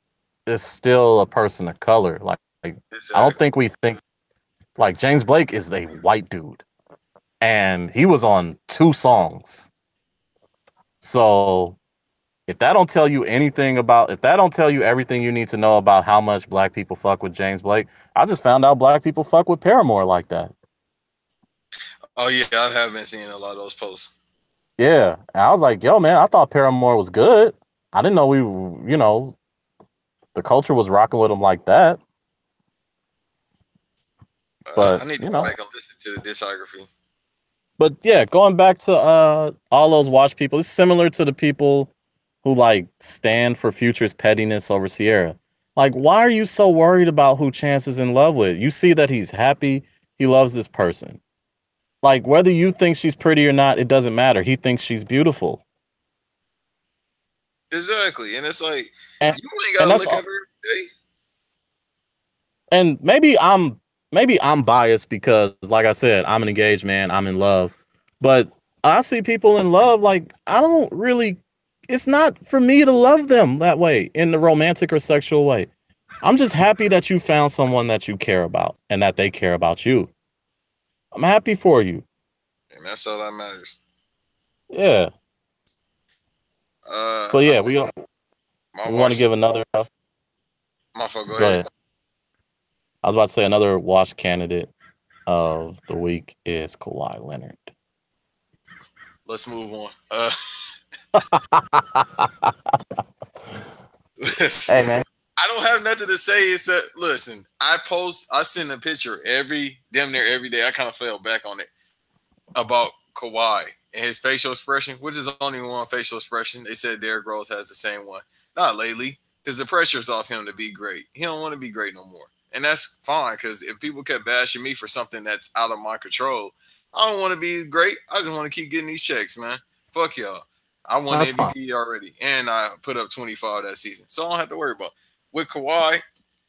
is still a person of color. Like I don't Exactly. think we think like James Blake is a white dude. And he was on 2 songs. So if that don't tell you anything about if that don't tell you everything you need to know about how much black people fuck with James Blake, I just found out black people fuck with Paramore like that. Oh yeah, I have been seeing a lot of those posts. Yeah. And I was like, yo, man, I thought Paramore was good. I didn't know the culture was rocking with him like that. I But, need to go back and listen to the discography. but yeah, going back to all those watch people, it's similar to the people who like stand for Future's pettiness over Sierra. Like, why are you so worried about who Chance is in love with? You see that he's happy, he loves this person. Like, whether you think she's pretty or not, it doesn't matter. He thinks she's beautiful. Exactly, and it's like And you ain't and gotta that's look at her. Hey, and maybe I'm biased because like I said, I'm an engaged man, I'm in love. But I see people in love like I don't really it's not for me to love them that way in the romantic or sexual way. I'm just happy that you found someone that you care about and that they care about you. I'm happy for you. and that's all that matters. Yeah. Uh, But I, yeah, my we want to watch, give another my fault. Go go ahead. ahead. I was about to say another wash candidate of the week is Kawhi Leonard. Let's move on. Hey man. I don't have nothing to say except listen. I send a picture damn near every day. I kind of fell back on it about Kawhi and his facial expression, which is only one facial expression. They said Derrick Rose has the same one. Not lately, because the pressure's off him to be great. He don't want to be great no more, and that's fine. Because if people kept bashing me for something that's out of my control, I don't want to be great. I just want to keep getting these checks, man. Fuck y'all. I won That's fine. MVP already, and I put up 25 that season, so I don't have to worry about. With Kawhi, I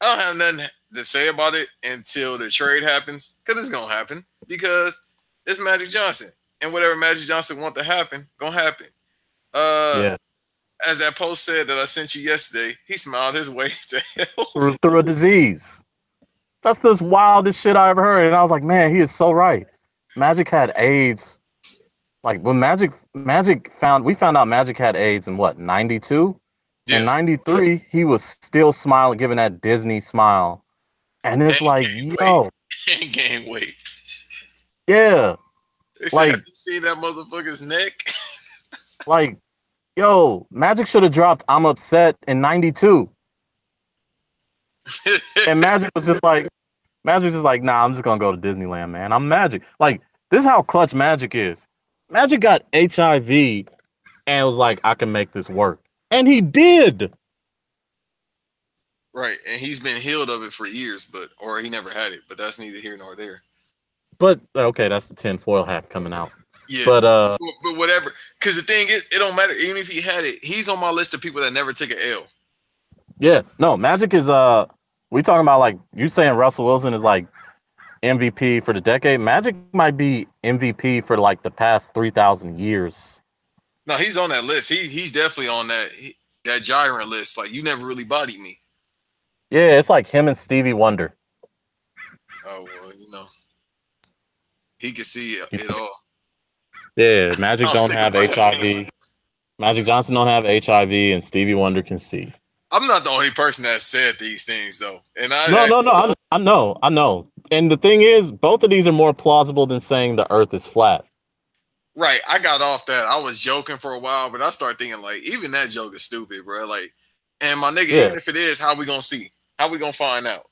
don't have nothing to say about it until the trade happens, because it's gonna happen. Because it's Magic Johnson, and whatever Magic Johnson want to happen, gonna happen. Uh, Yeah. as that post said that I sent you yesterday, he smiled his way to hell. Through a disease. That's the wildest shit I ever heard. And I was like, man, he is so right. Magic had AIDS. Like when Magic we found out Magic had AIDS in what, 92? In Yeah, 93, he was still smiling, giving that Disney smile. And it's and like, gain weight, yo, and gain weight. yeah. They said, "Have Like, you seen that motherfucker's neck?" like, yo, Magic should have dropped I'm upset in 92. And Magic was just like, nah, I'm just gonna go to Disneyland, man. I'm Magic. Like, this is how clutch Magic is. Magic got HIV and was like, I can make this work. And he did. Right, and he's been healed of it for years, or he never had it. But that's neither here nor there. But okay, that's the tinfoil hat coming out. Yeah, But but whatever. Because the thing is, it don't matter. Even if he had it, he's on my list of people that never take an L. yeah, no, Magic is we talking about like you saying Russell Wilson is like MVP for the decade. Magic might be MVP for like the past 3,000 years. No, he's on that list. He's definitely on that Gyrant list. Like you never really bodied me. Yeah, it's like him and Stevie Wonder. Oh well, he can see it all. Yeah, Magic I'll don't stick have with my team. HIV. Magic Johnson don't have HIV, and Stevie Wonder can see. I'm not the only person that said these things though, and No. I know. And the thing is, both of these are more plausible than saying the Earth is flat. right. I got off that. I was joking for a while, but I started thinking like, even that joke is stupid, bro. Like, and my nigga, Yeah, even if it is, how we gonna see? How we gonna find out?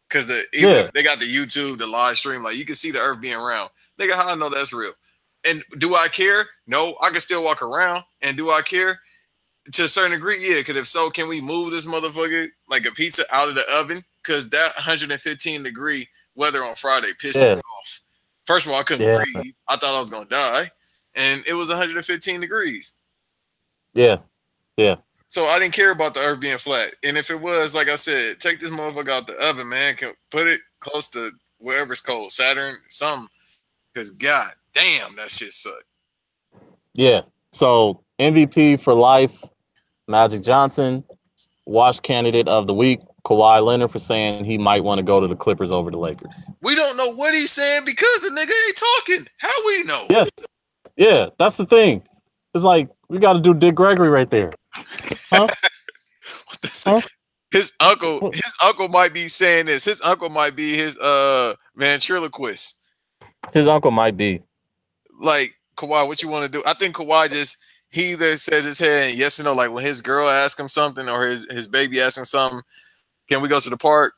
Because even yeah, if they got the YouTube, the live stream, like you can see the Earth being round. Nigga, how I know that's real? And do I care? No, I can still walk around. And do I care? To a certain degree, yeah. Because if so, can we move this motherfucker like a pizza out of the oven? Because that 115-degree weather on Friday pissed me yeah, off. First of all, I couldn't yeah, breathe. I thought I was gonna die, and it was 115 degrees. yeah, yeah, So I didn't care about the Earth being flat. And if it was, like I said, take this motherfucker out the oven, man. Can put it close to wherever it's cold, Saturn, something. Because god damn, that shit sucked. yeah. So MVP for life, Magic Johnson. Wash candidate of the week, Kawhi Leonard, for saying he might want to go to the Clippers over the Lakers. We don't know what he's saying because the nigga ain't talking. How we know? Yes. Yeah, that's the thing. It's like, we got to do Dick Gregory right there. Huh? Huh? His uncle might be saying this. His uncle might be his ventriloquist. His uncle might be. Like, Kawhi, what you want to do? I think Kawhi he either says his head yes or no. Like when his girl asks him something or his baby asks him something, can we go to the park?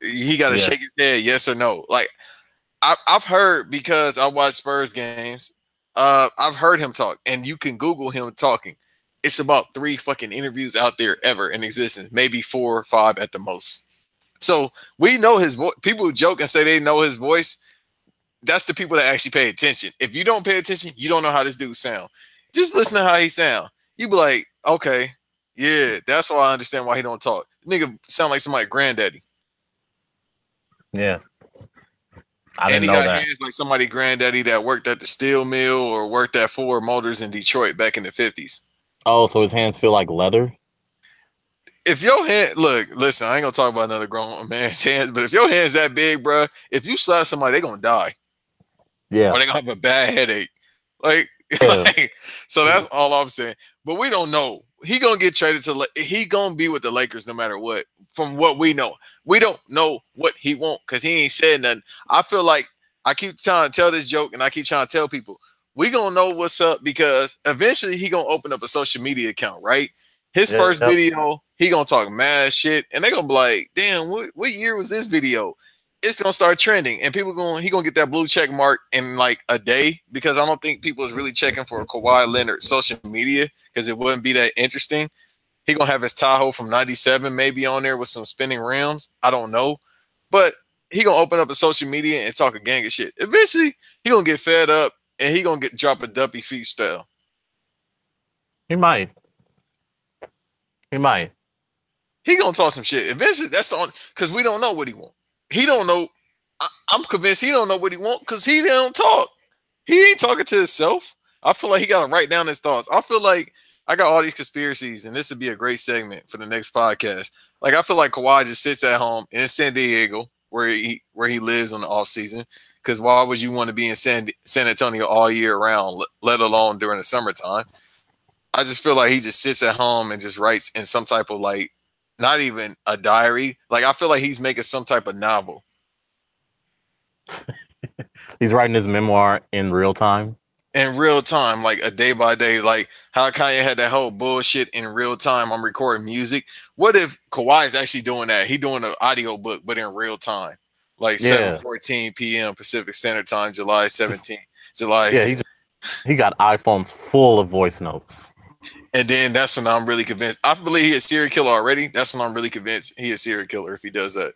He got to shake his head yes or no. Like I've heard, because I watch Spurs games, I've heard him talk, and you can Google him talking. It's about 3 fucking interviews out there ever in existence, maybe 4 or 5 at the most. So we know his voice. People who joke and say they know his voice, that's the people that actually pay attention. If you don't pay attention, you don't know how this dude sound. Just listen to how he sound. You be like, okay, yeah, that's why I understand why he don't talk. Nigga sound like somebody's granddaddy. Yeah. I didn't know that. Hands like somebody granddaddy that worked at the steel mill or worked at Ford Motors in Detroit back in the 50s. Oh, so his hands feel like leather? If your hand, listen, I ain't gonna talk about another grown man's hands, but if your hand's that big, bro, if you slap somebody, they gonna die. Yeah. Or they gonna have a bad headache. So that's all I'm saying. But we don't know. He gonna get traded he gonna be with the Lakers no matter what. From what we know, we don't know what he want because he ain't said nothing. I feel like I keep trying to tell this joke, and I keep trying to tell people we gonna know what's up because eventually he gonna open up a social media account, right? His first video, he gonna talk mad shit, and they gonna be like, "Damn, what year was this video?" It's gonna start trending, and he gonna get that blue check mark in like a day because I don't think people is really checking for Kawhi Leonard social media because it wouldn't be that interesting. He gonna have his Tahoe from '97 maybe on there with some spinning rims. I don't know, but he gonna open up a social media and talk a gang of shit. Eventually, he gonna get fed up and he gonna drop a Duppy Feet style. He might. He gonna talk some shit. Eventually, that's on because we don't know what he want. He don't know. I'm convinced he don't know what he want because he don't talk. He ain't talking to himself. I feel like he gotta write down his thoughts. I feel like I got all these conspiracies, and this would be a great segment for the next podcast. Like I feel like Kawhi just sits at home in San Diego, where he lives on the off season. Because why would you want to be in San Antonio all year round, let alone during the summertime? I just feel like he just sits at home and just writes in some type of like, not even a diary. Like I feel like he's making some type of novel. He's writing his memoir in real time. In real time, like a day by day, like how Kanye had that whole bullshit in real time. I'm recording music. What if Kawhi is actually doing that? He doing an audio book, but in real time, like 7:14 p.m. Pacific Standard Time, July 17th. Yeah, he got iPhones full of voice notes. And then that's when I'm really convinced. I believe he's a serial killer already. That's when I'm really convinced he's a serial killer if he does that.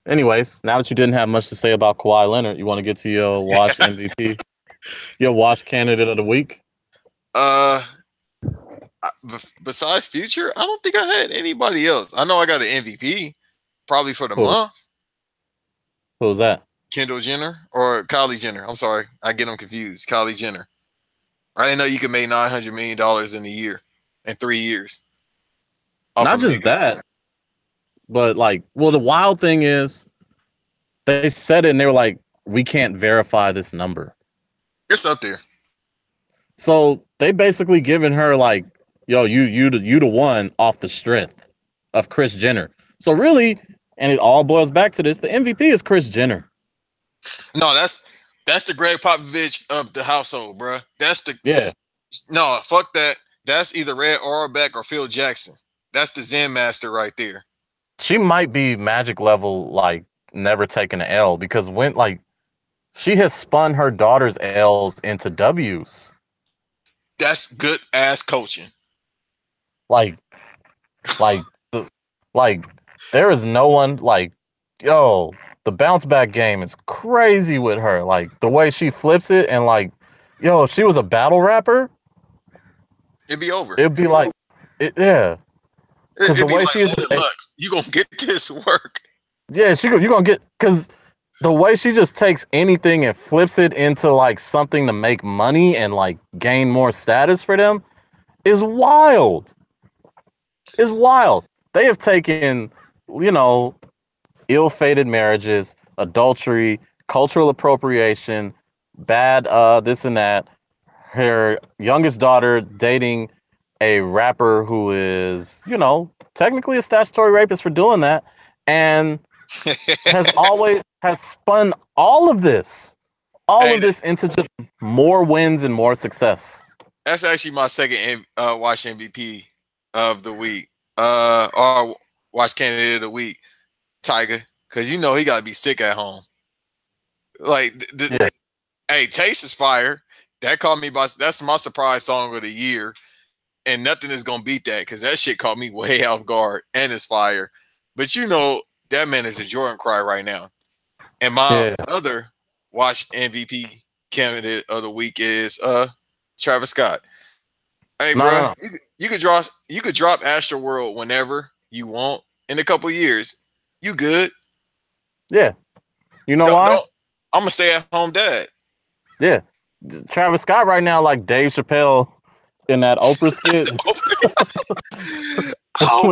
Anyways, now that you didn't have much to say about Kawhi Leonard, you want to get to your watch MVP, your watch candidate of the week? Besides Future, I don't think I had anybody else. I know I got an MVP, probably for the month. Who was that? Kendall Jenner or Kylie Jenner. I'm sorry, I get them confused. Kylie Jenner. I didn't know you could make $900 million in a year, in 3 years. Not just that, but like, well, the wild thing is, they said it and they were like, we can't verify this number. It's up there. So they basically giving her like, yo, you the one off the strength of Kris Jenner. So really, and it all boils back to this: the MVP is Kris Jenner. No, that's the Greg Popovich of the household, bro. No, fuck that. That's either Red Auerbach or Phil Jackson. That's the Zen master right there. She might be Magic level, like never taking an L, because when like she has spun her daughter's L's into W's. That's good ass coaching. Like there is no one like, yo, the bounce back game is crazy with her. Like the way she flips it, and like, yo, if she was a battle rapper, it'd be over. It'd be like, yeah. Because the way like, she's, you gonna get this work. Yeah, you gonna get, because The way she just takes anything and flips it into like something to make money and like gain more status for them is wild. Is wild. They have taken, you know, ill-fated marriages, adultery, cultural appropriation, bad this and that. Her youngest daughter dating a rapper who is, technically a statutory rapist for doing that, and has spun all Hey, of this into just more wins and more success. that's actually my second watch MVP of the week. Or watch candidate of the week, Tiger, because you know he got to be sick at home. Like, Yeah, hey, Taste is fire. That caught me by. That's my surprise song of the year, and nothing is gonna beat that because that shit caught me way off guard and it's fire. But you know that man is a Jordan cry right now. And my yeah. other watch MVP candidate of the week is Travis Scott. Hey, No, no, bro, no. you could drop Astro World whenever you want in a couple years. You good? Yeah. You know why? Don't I'm gonna stay at home dad. Yeah. Travis Scott right now, like Dave Chappelle in that Oprah skit Oh,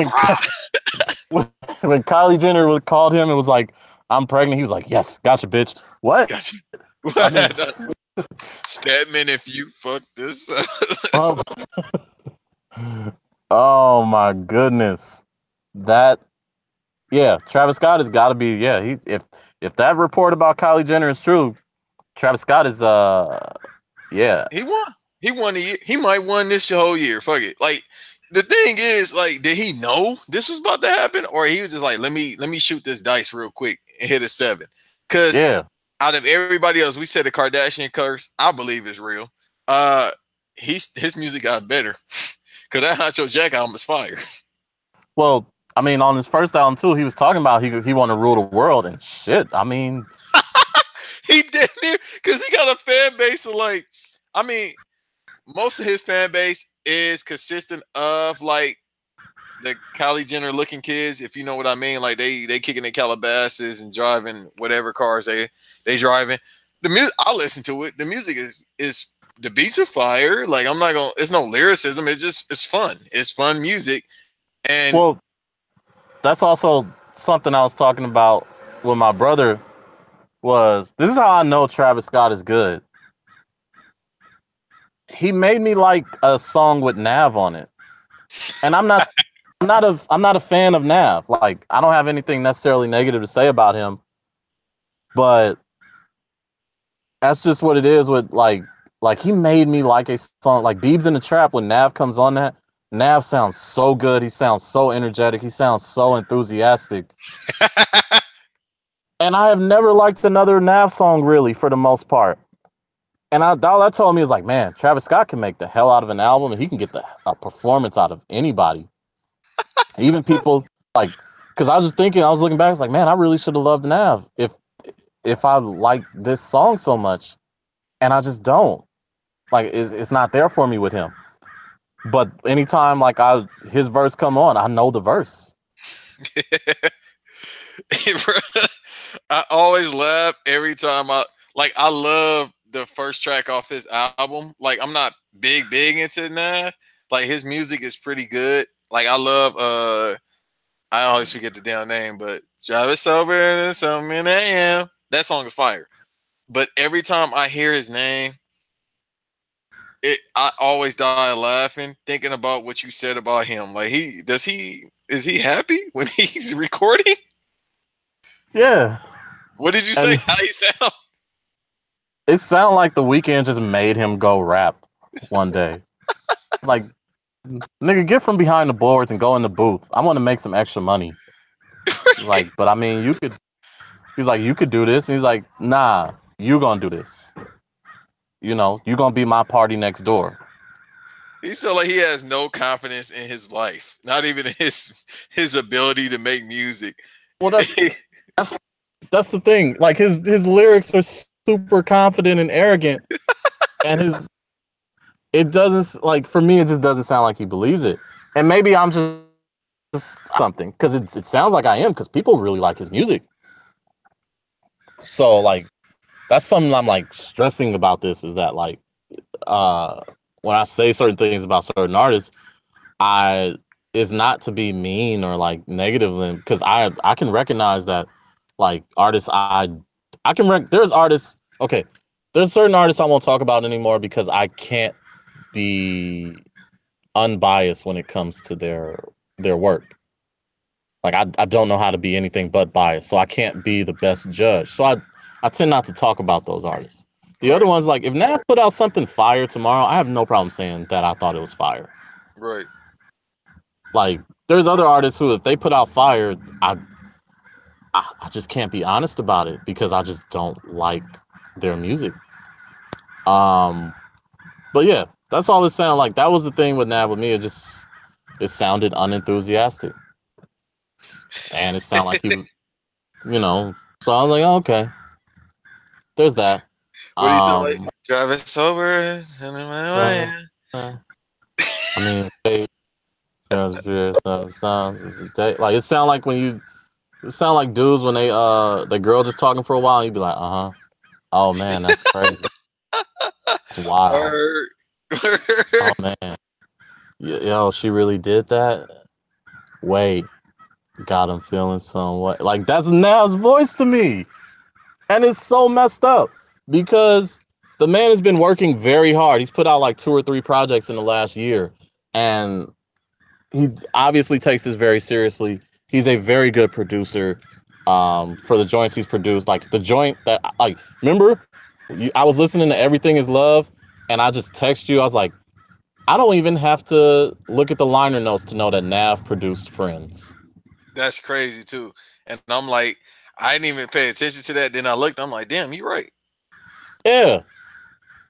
when, when Kylie Jenner called him and was like, "I'm pregnant," he was like, "Yes, gotcha, bitch." What? gotcha. I mean, Stedman, if you fuck this up. oh my goodness, that Travis Scott has got to be He's if that report about Kylie Jenner is true, Travis Scott is yeah. He won. He won the year. He might won this whole year. Fuck it. Like the thing is, like, did he know this was about to happen, or he was just like, let me shoot this dice real quick and hit a 7? Because Yeah. out of everybody else, we said the Kardashian curse. I believe is real. His music got better because that Honcho Jack album is fire. Well, I mean, on his first album too, he was talking about he want to rule the world and shit. I mean, He did it because he got a fan base of like, I mean, most of his fan base is consistent of like the Kylie Jenner looking kids, if you know what I mean. Like they kicking their Calabasas and driving whatever cars they driving. The music, I listen to it. The music is the beats are fire. Like I'm not gonna. It's no lyricism. It's fun. It's fun music. And well, that's also something I was talking about with my brother. This is how I know Travis Scott is good. He made me like a song with Nav on it, and I'm not a fan of Nav. Like I don't have anything necessarily negative to say about him, but that's just what it is with like he made me like a song like Biebs in the Trap. When Nav comes on that, Nav sounds so good. He sounds so energetic. He sounds so enthusiastic. And I have never liked another Nav song really for the most part. And all that told me is like, man, Travis Scott can make the hell out of an album and he can get a performance out of anybody. Even people like, because I was just thinking, I was looking back, it's like, man, I really should have loved Nav if I like this song so much. And I just don't. Like, it's not there for me with him. But anytime like his verse come on, I know the verse. I always laugh every time I love the first track off his album. Like I'm not big into Nav. Like his music is pretty good. Like I love I always forget the damn name, but drive us over to something AM. That song is fire. But every time I hear his name, I always die laughing, thinking about what you said about him. Like is he happy when he's recording? Yeah. What did you say? How he sound? It sounded like The Weeknd just made him go rap one day. Like, nigga, get from behind the boards and go in the booth. I want to make some extra money. Like, but I mean, he's like, you could do this. And he's like, nah, you gonna do this. You gonna be my party next door. He sounds like he has no confidence in his life, not even his ability to make music. Well, that's the thing. Like his lyrics are super confident and arrogant, and it doesn't, like, for me it just doesn't sound like he believes it. And maybe I'm just something because it sounds like I am because people really like his music. So like that's something I'm like stressing about this is that like uh when I say certain things about certain artists, I is not to be mean or like negative because I can recognize that like artists I can there's artists okay there's certain artists I won't talk about anymore because I can't be unbiased when it comes to their work. Like I don't know how to be anything but biased, so I can't be the best judge. So I tend not to talk about those artists. The other Right, ones, like if Nav put out something fire tomorrow, I have no problem saying that I thought it was fire. right. Like there's other artists who, if they put out fire, I just can't be honest about it because I just don't like their music. Um, but yeah, that's all it sounded like. That was the thing with Nav with me. It sounded unenthusiastic, and it sounded like he, you know. So I was like, oh, okay, there's that. What do you sound like? Um, Driving sober, sending my so, way. I mean, they, sounds like it sound like when you it sound like dudes when they girl just talking for a while and you be like, uh-huh. Oh man, that's crazy. It's wild. Word. Oh man. Yo, she really did that? Wait, got him feeling some way. Like that's Nav's voice to me. And it's so messed up because the man has been working very hard. He's put out like 2 or 3 projects in the last year. And he obviously takes this very seriously. He's a very good producer. For the joints he's produced, like the joint that like remember I was listening to Everything Is Love and I just text you. I was like, I don't even have to look at the liner notes to know that Nav produced Friends. That's crazy too. And I'm like, I didn't even pay attention to that. Then I looked, I'm like, damn, you're right. Yeah,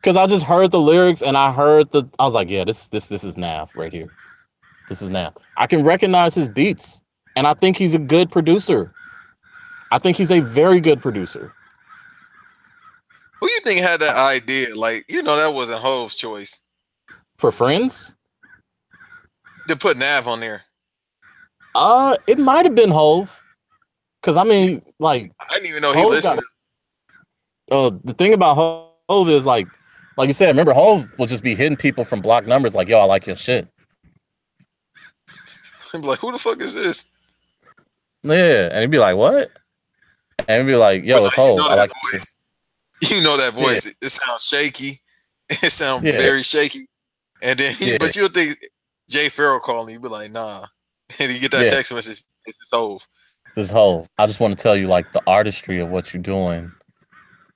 because I just heard the lyrics and I was like, yeah, this is Nav right here. This is Nav. I can recognize his beats, and I think he's a good producer. I think he's a very good producer. Who you think had that idea? Like, that wasn't Hove's choice For Friends, to put Nav on there. it might have been Hove, because I Yeah, mean, like I didn't even know he Hove listened. got. The thing about Hove is like you said. Remember, Hove will just be hitting people from block numbers, like, "Yo, I like your shit." I'm like, who the fuck is this? Yeah, and he'd be like, "What?" And he'd be like, But "Yo, it's like, Hove. I that like your shit." voice. You know that Yeah, voice. It sounds shaky. It sounds yeah, very shaky. And then yeah, but you'll think Jay Farrell calling you, be like, nah. And you get that yeah. text message, it's his Hove. This Hove. I just want to tell you, like, the artistry of what you're doing.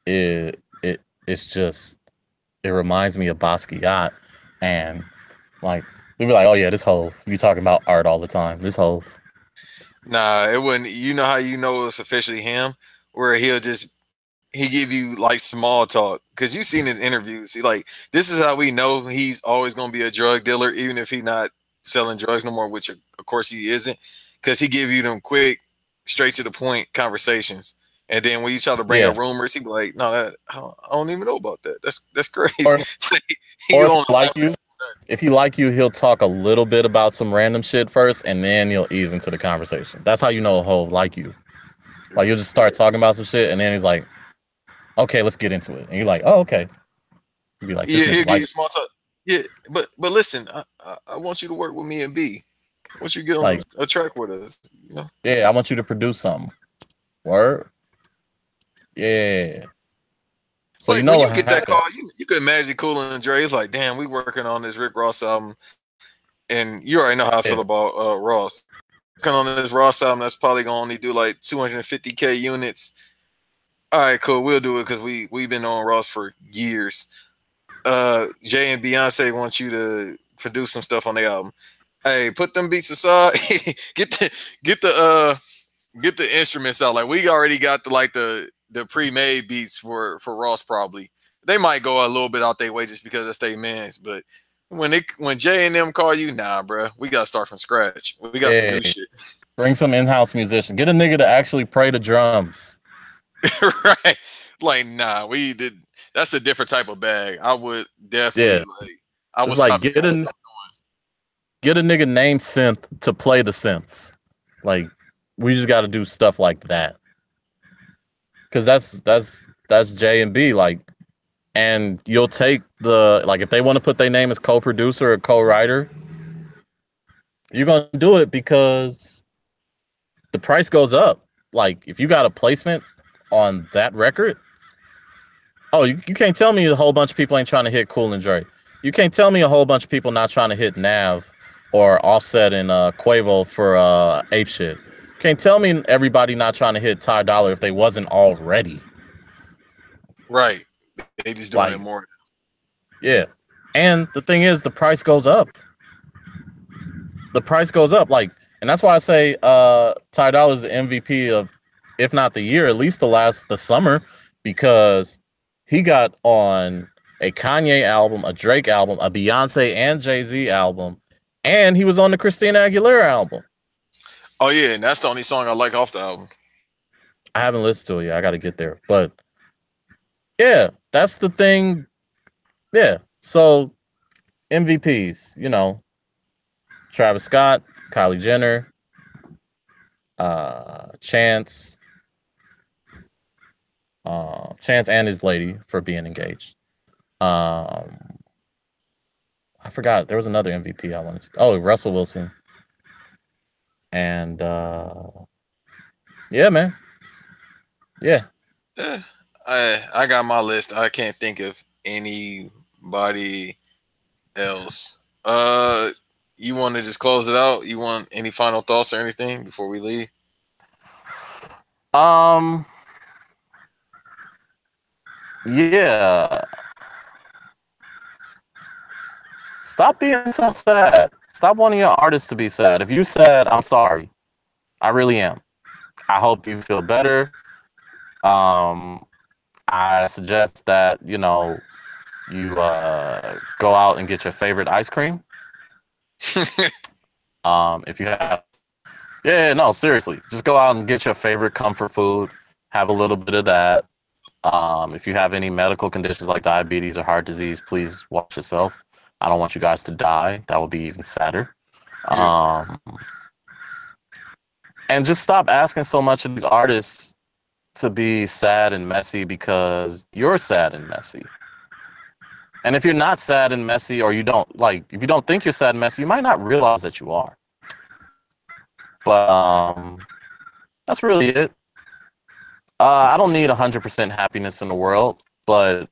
It's just it reminds me of Basquiat, and like we'd be like, "Oh yeah, this Hove. You talking about art all the time? This Hove." Nah, it wouldn't. You know how you know it's officially him, where he give you like small talk because you've seen his interviews. He like, this is how we know he's always gonna be a drug dealer, even if he's not selling drugs no more, which of course he isn't, because he give you them quick, straight to the point conversations. And then when you try to bring Yeah. up rumors, he be like, no, I don't even know about that. That's crazy. Or He or if he don't like you, he'll talk a little bit about some random shit first, and then he'll ease into the conversation. That's how you know a Hove like you. Like you'll just start talking about some shit, and then he's like, "Okay, let's get into it." And you're like, "Oh, okay." You'd be like, "This Yeah, nigga he'll give like you small talk. Yeah, but listen, I want you to work with me and B. I want you to get on like a track with us. You know, yeah, I want you to produce something." Word. Yeah. So you like know when what you get that happened? call, you could imagine Cool and Dre. It's like, damn, we working on this Rick Ross album, and you already know how I Yeah. feel about Ross. Working on this Ross album, that's probably gonna only do like 250K units. All right, cool, we'll do it because we've been on Ross for years. Jay and Beyonce want you to produce some stuff on the album. Hey, put them beats aside. get the get the uh get the instruments out. Like we already got the pre-made beats for Ross probably. They might go a little bit out their way just because that's their mans, but when Jay and them call you, nah, bro, we gotta start from scratch. We got some Yeah. new shit. Bring some in-house musician. Get a nigga to actually play the drums. Right. Like, nah, we did that's a different type of bag. I would definitely Yeah. like I would It's like stop. get a nigga named Synth to play the synths. Like we just got to do stuff like that. because that's J and B, like, and you'll take the, like, if they want to put their name as co-producer or co-writer, you're gonna do it because the price goes up. Like, if you got a placement on that record, oh, you can't tell me a whole bunch of people ain't trying to hit Cool and Dre. You can't tell me a whole bunch of people not trying to hit Nav or Offset and Quavo for Ape Shit. Can't tell me everybody not trying to hit Ty Dolla if they wasn't already. Right. They just doing Like, it more. yeah. And the thing is, the price goes up. The price goes up. Like, and that's why I say Ty Dolla is the MVP of, if not the year, at least the summer, because he got on a Kanye album, a Drake album, a Beyonce and Jay-Z album, and he was on the Christina Aguilera album. Oh yeah, and that's the only song I like off the album. I haven't listened to it yet. I got to get there. But yeah, that's the thing. Yeah. So MVPs, you know, Travis Scott, Kylie Jenner, Chance and his lady for being engaged. I forgot there was another MVP I wanted to. Oh, Russell Wilson. And yeah, man. Yeah. I got my list. I can't think of anybody else. You want to just close it out? You want any final thoughts or anything before we leave? Yeah. Stop being so sad. Stop wanting your artists to be sad. If you sad, I'm sorry. I really am. I hope you feel better. I suggest that, you know, you go out and get your favorite ice cream. If you have, yeah, no, seriously, just go out and get your favorite comfort food. Have a little bit of that. If you have any medical conditions like diabetes or heart disease, please watch yourself. I don't want you guys to die. That would be even sadder. And just stop asking so much of these artists to be sad and messy because you're sad and messy. And if you're not sad and messy, or you don't like, if you don't think you're sad and messy, you might not realize that you are. But that's really it. I don't need 100% happiness in the world, but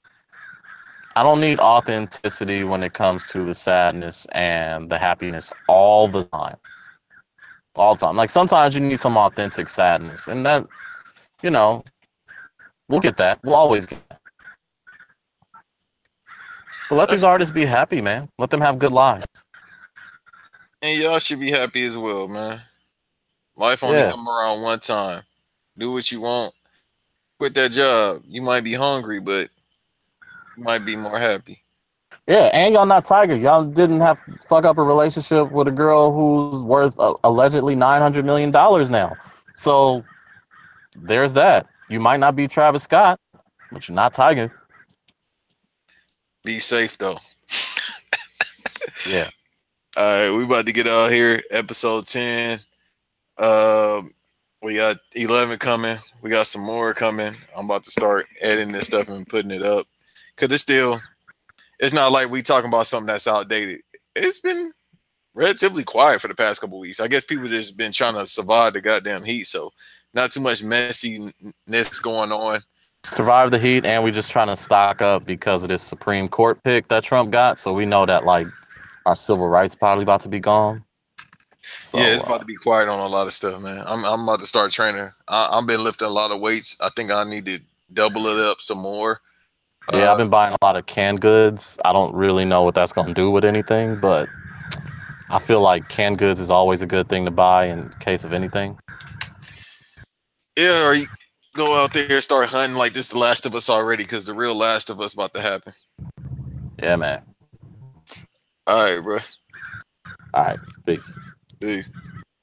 I don't need authenticity when it comes to the sadness and the happiness all the time. All the time. Like, sometimes you need some authentic sadness, and that, you know, we'll get that. We'll always get that. But let these artists be happy, man. Let them have good lives. And y'all should be happy as well, man. Life only come around one time. Do what you want. Quit that job. You might be hungry, but you might be more happy. Yeah, and y'all not Tiger. Y'all didn't have to fuck up a relationship with a girl who's worth allegedly $900 million now. So there's that. You might not be Travis Scott, but you're not Tiger. Be safe, though. Yeah. All right, we about to get out here. Episode 10. We got 11 coming. We got some more coming. I'm about to start editing this stuff and putting it up. Because it's not like we talking about something that's outdated. It's been relatively quiet for the past couple weeks. I guess people just been trying to survive the goddamn heat. So not too much messiness going on. Survive the heat, and we just trying to stock up because of this Supreme Court pick that Trump got. So we know that, like, our civil rights probably about to be gone. So, yeah, it's about to be quiet on a lot of stuff, man. I'm about to start training. I've been lifting a lot of weights. I think I need to double it up some more. Yeah, I've been buying a lot of canned goods. I don't really know what that's going to do with anything, but I feel like canned goods is always a good thing to buy in case of anything. Yeah, or you go out there and start hunting like this The Last of Us already, because the real Last of Us about to happen. Yeah, man. All right, bro. All right. Peace. Peace.